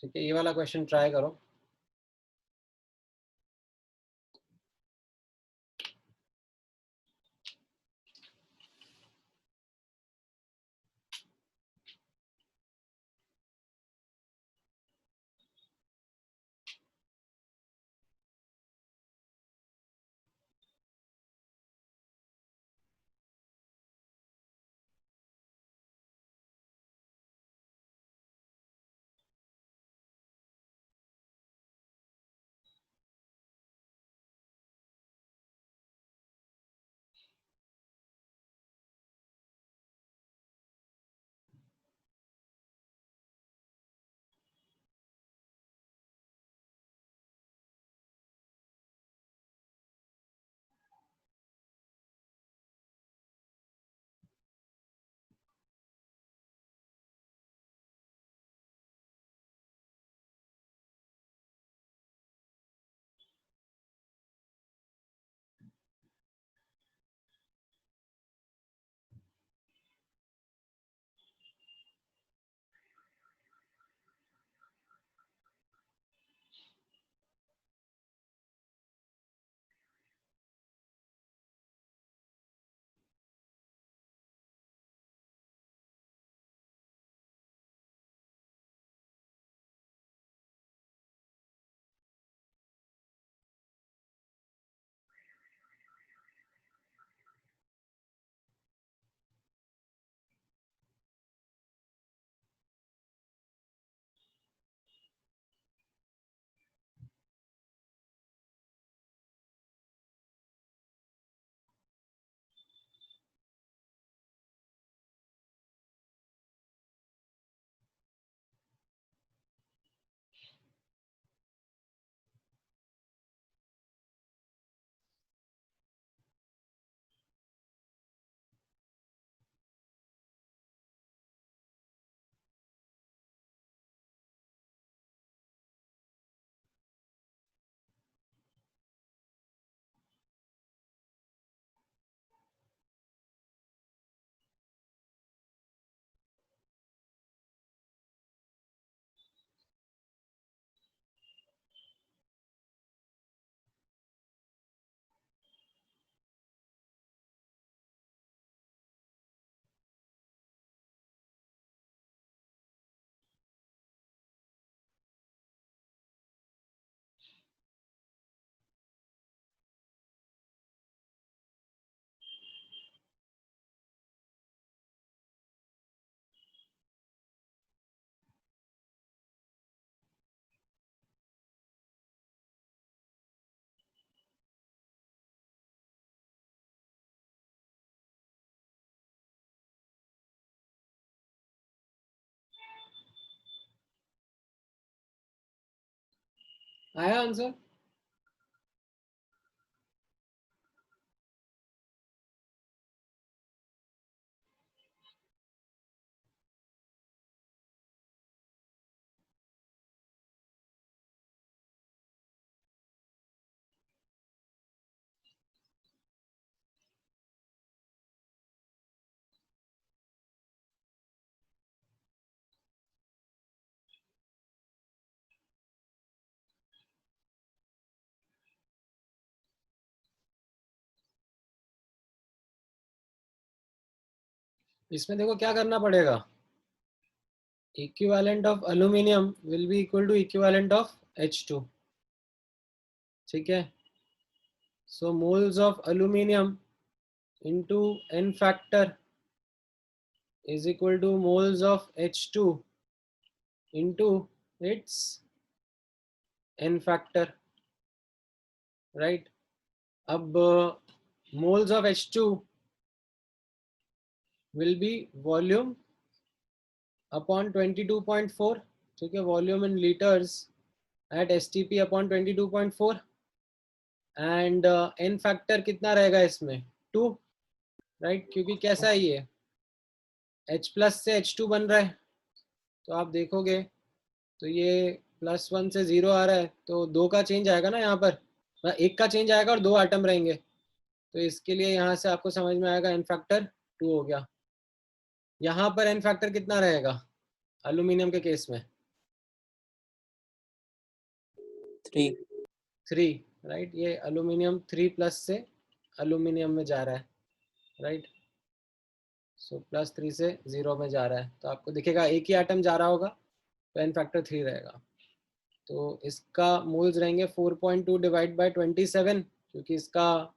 ठीक है, ये वाला क्वेश्चन ट्राई करो। आया आंसर? इसमें देखो क्या करना पड़ेगा, equivalent of aluminium will be equal to equivalent of H2। ठीक है, so moles of aluminium into n factor is equal to moles of H2 into its n factor, right? अब moles of H2 will be volume upon 22.4, ठीक है, volume in liters at STP upon 22.4 and n factor कितना रहेगा इसमें 2, right? क्योंकि कैसा है ये H plus से H2 बन रहा है, तो आप देखोगे तो ये +1 से 0 आ रहा है, तो 2 का चेंज आएगा ना यहाँ पर, एक का चेंज आएगा और 2 आइटम रहेंगे, तो इसके लिए यहाँ से आपको समझ में आएगा n फैक्टर 2 हो गया। यहाँ पर n फैक्टर कितना रहेगा एल्यूमिनियम के केस में? 3 राइट, ये एल्यूमिनियम 3+ से एल्यूमिनियम में जा रहा है, राइट। सो +3 से 0 में जा रहा है, तो आपको दिखेगा एक ही एटम जा रहा होगा, तो n फैक्टर 3 रहेगा। तो इसका मोल्स रहेंगे 4.2 डिवाइड बाय 27, क्योंकि इसका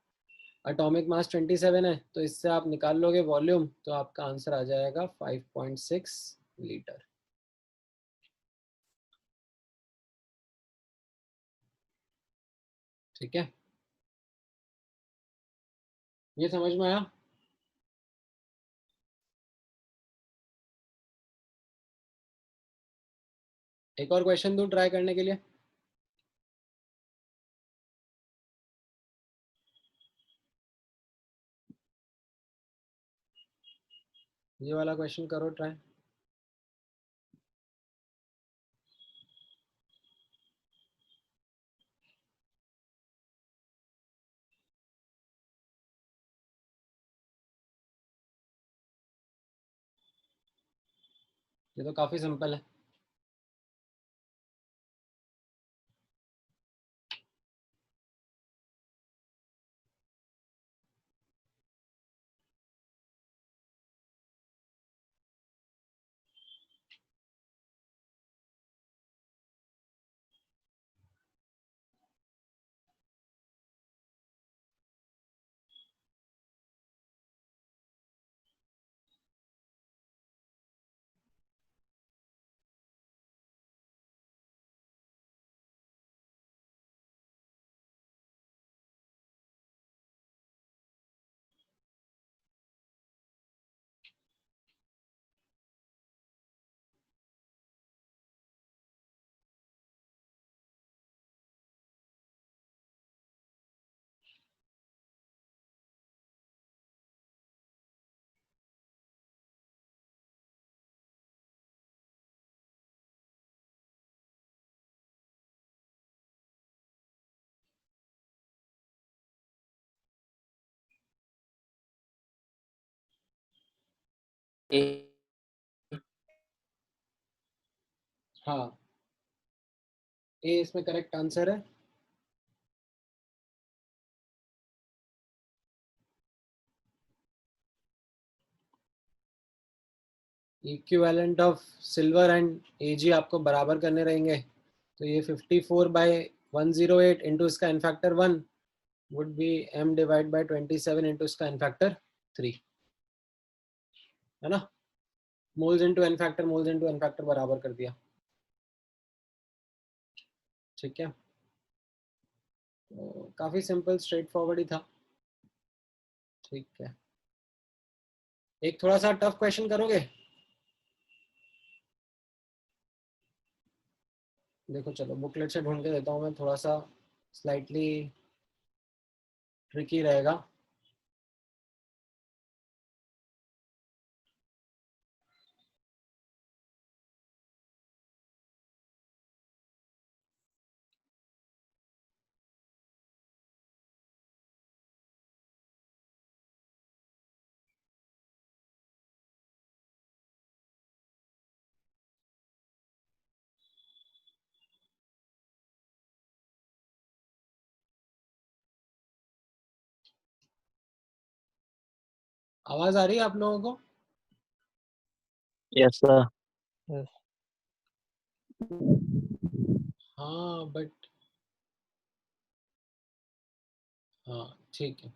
एटॉमिक मास 27 है, तो इससे आप निकाल लोगे वॉल्यूम, तो आपका आंसर आ जाएगा 5.6 लीटर। ठीक है, ये समझ में आया? एक और क्वेश्चन दूं ट्राई करने के लिए? ये वाला क्वेश्चन करो ट्राई। ये तो काफी सिंपल है। ए हाँ, ए इसमें करेक्ट आंसर है। इक्विवेलेंट ऑफ सिल्वर एंड एजी आपको बराबर करने रहेंगे, तो ये 54/108 इंटू इसका n factor 1 would be m divide by 27 into इसका n फैक्टर 3, है ना। Moles into n factor, moles into n factor बराबर कर दिया। ठीक है, तो काफी सिंपल स्ट्रेट फॉरवर्ड ही था। ठीक है, एक थोड़ा सा टफ क्वेश्चन करोगे? देखो चलो बुकलेट से ढूंढ के देता हूँ मैं, थोड़ा सा स्लाइटली ट्रिकी रहेगा। आवाज आ रही है आप लोगों को? Yes, sir. हाँ बट, हाँ ठीक है,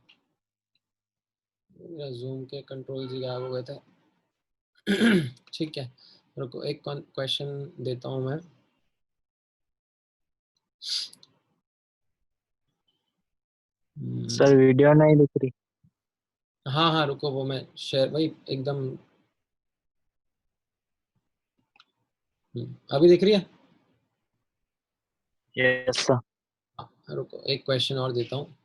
मेरा जूम के कंट्रोल ही गायब हो गए थे। ठीक है, रुको एक क्वेश्चन देता हूँ मैं। सर वीडियो नहीं दिख रही। हाँ हाँ रुको, वो मैं शेयर वही एकदम। अभी दिख रही है? Yes, sir. हाँ, रुको एक क्वेश्चन और देता हूँ।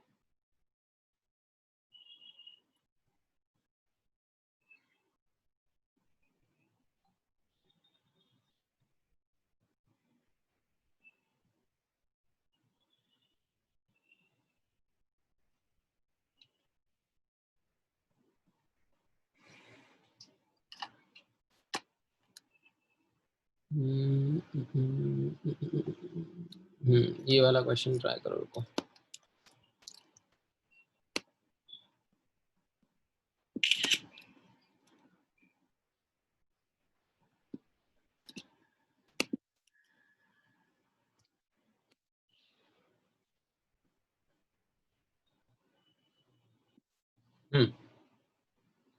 ये वाला क्वेश्चन ट्राई करो रुको।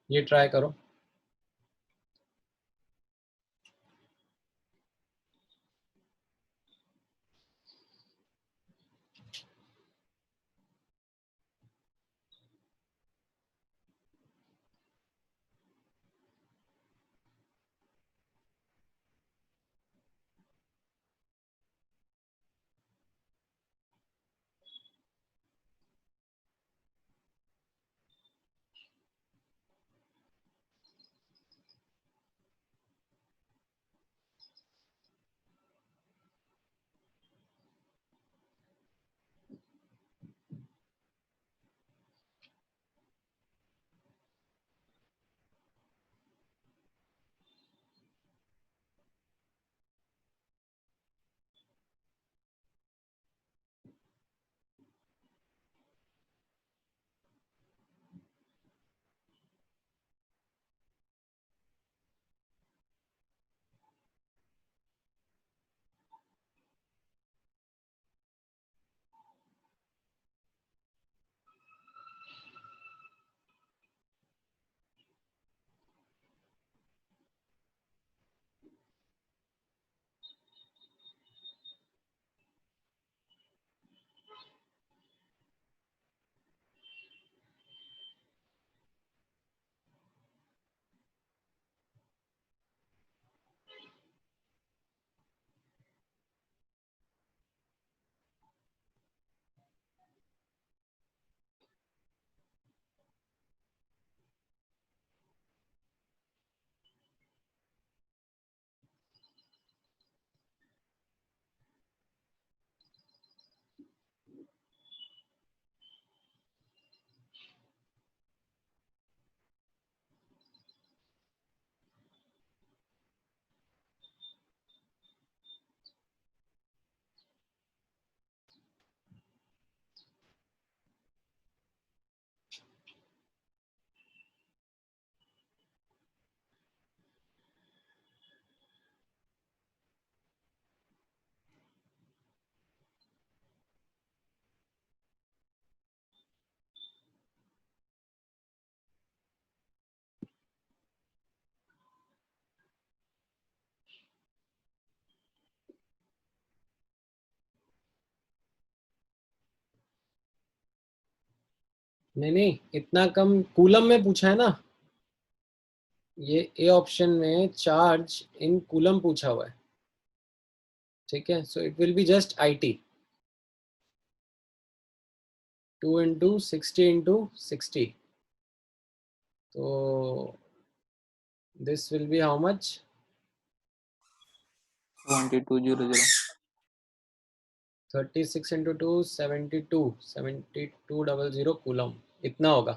ये ट्राई करो। नहीं नहीं, इतना कम कूलम में पूछा है ना, ये ए ऑप्शन में चार्ज इन कूलम पूछा हुआ है, ठीक है। So it will be just IT 2 into 60 into 60, तो this will be how much? 2200. 36 into 2 7200 coulomb, इतना होगा,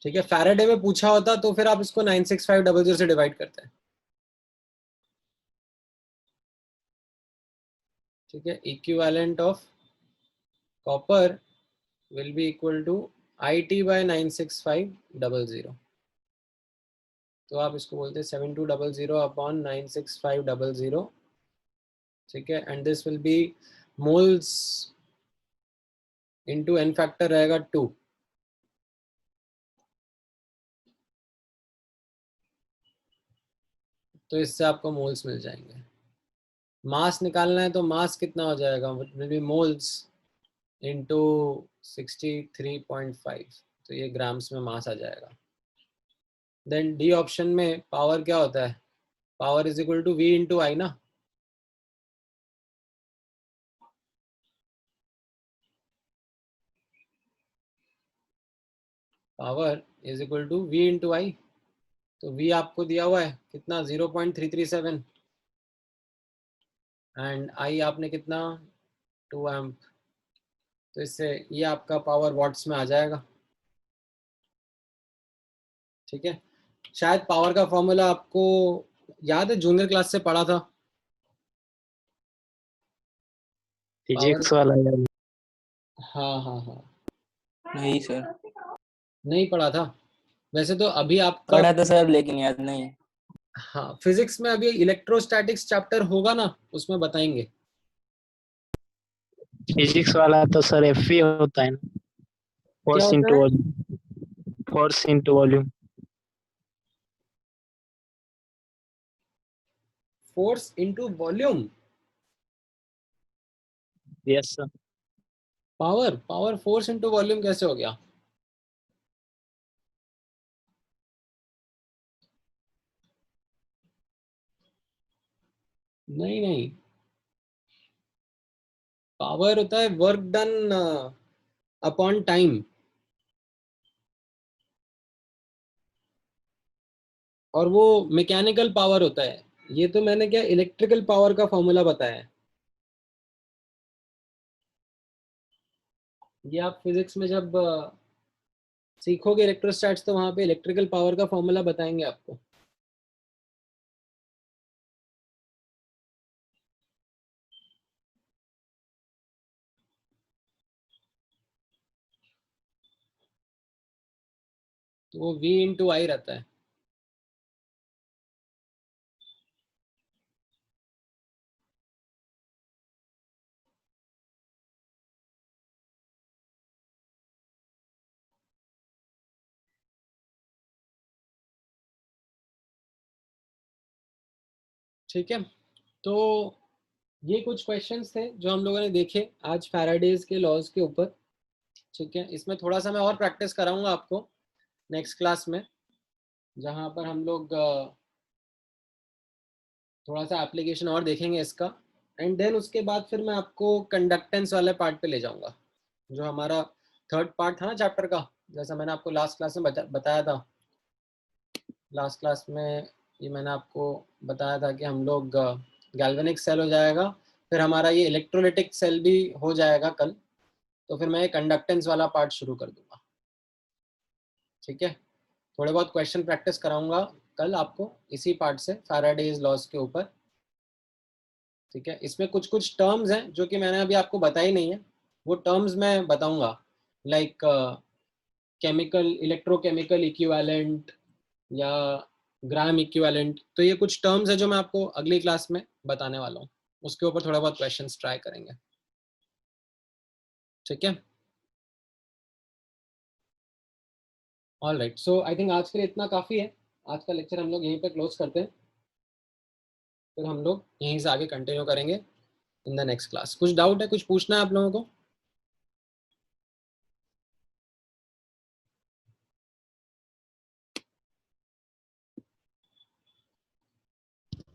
ठीक है। फैराडे में पूछा होता तो फिर आप इसको 96500 से डिवाइड करते हैं, ठीक है। Equivalent of copper will be equal to IT by 96500, तो आप इसको बोलते हैं 7200 अपॉन 96500, ठीक है। And this will be moles into n factor रहेगा 2, तो इससे आपको मोल्स मिल जाएंगे। मास निकालना है तो मास कितना हो जाएगा, विल बी मोल्स इंटू 63.5, तो ये ग्राम्स में मास आ जाएगा। देन डी ऑप्शन में पावर क्या होता है, power is equal to V into I ना, power is equal to V into I, तो V आपको दिया हुआ है कितना 0.337 एंड I आपने कितना 2 एम्प, तो इससे ये आपका पावर वॉट्स में आ जाएगा, ठीक है। शायद पावर का फॉर्मूला आपको याद है, जूनियर क्लास से पढ़ा था। फिजिक्स वाला है। हाँ हाँ हाँ, नहीं सर, नहीं पढ़ा था वैसे तो अभी आपका। पढ़ा था सर लेकिन याद नहीं। हाँ, फिजिक्स में अभी इलेक्ट्रोस्टैटिक्स चैप्टर होगा ना, उसमें बताएंगे। फिजिक्स वाला तो सर एफई होता है ना, क्या फोर्स होता इनटू है? Volume. Force into volume. Force into volume. Yes sir. Power power force into volume कैसे हो गया? नहीं नहीं, पावर होता है वर्क डन अपॉन टाइम, और वो मैकेनिकल पावर होता है। ये तो मैंने क्या इलेक्ट्रिकल पावर का फॉर्मूला बताया है। ये आप फिजिक्स में जब सीखोगे इलेक्ट्रोस्टैट्स, तो वहां पे इलेक्ट्रिकल पावर का फॉर्मूला बताएंगे आपको। तो वो V इंटू आई रहता है। ठीक है, तो ये कुछ क्वेश्चंस थे जो हम लोगों ने देखे आज फैराडेज के लॉज के ऊपर। ठीक है, इसमें थोड़ा सा मैं और प्रैक्टिस कराऊंगा आपको नेक्स्ट क्लास में, जहाँ पर हम लोग थोड़ा सा एप्लीकेशन और देखेंगे इसका। एंड देन उसके बाद फिर मैं आपको कंडक्टेंस वाले पार्ट पे ले जाऊंगा, जो हमारा थर्ड पार्ट था ना चैप्टर का, जैसा मैंने आपको लास्ट क्लास में बताया था। लास्ट क्लास में ये मैंने आपको बताया था कि हम लोग गैल्वेनिक सेल हो जाएगा, फिर हमारा ये इलेक्ट्रोलिटिक सेल भी हो जाएगा कल, तो फिर मैं ये कंडक्टेंस वाला पार्ट शुरू कर दूंगा। ठीक है, थोड़े बहुत क्वेश्चन प्रैक्टिस कराऊंगा कल आपको इसी पार्ट से, फैराडेज लॉज के ऊपर। ठीक है, इसमें कुछ कुछ टर्म्स हैं जो कि मैंने अभी आपको बताई नहीं है, वो टर्म्स मैं बताऊंगा, लाइक केमिकल इलेक्ट्रोकेमिकल इक्विवेलेंट या ग्राम इक्विवेलेंट। तो ये कुछ टर्म्स है जो मैं आपको अगली क्लास में बताने वाला हूँ, उसके ऊपर थोड़ा बहुत क्वेश्चंस ट्राई करेंगे। ठीक है, all right, so I think आज के लिए इतना काफ़ी है। आज का लेक्चर हम लोग यहीं पे क्लोज करते हैं, फिर हम लोग यहीं से आगे कंटिन्यू करेंगे इन द नेक्स्ट क्लास। कुछ डाउट है, कुछ पूछना है आप लोगों को?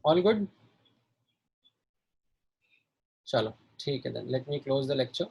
ऑल गुड, चलो ठीक है, then let me close the lecture.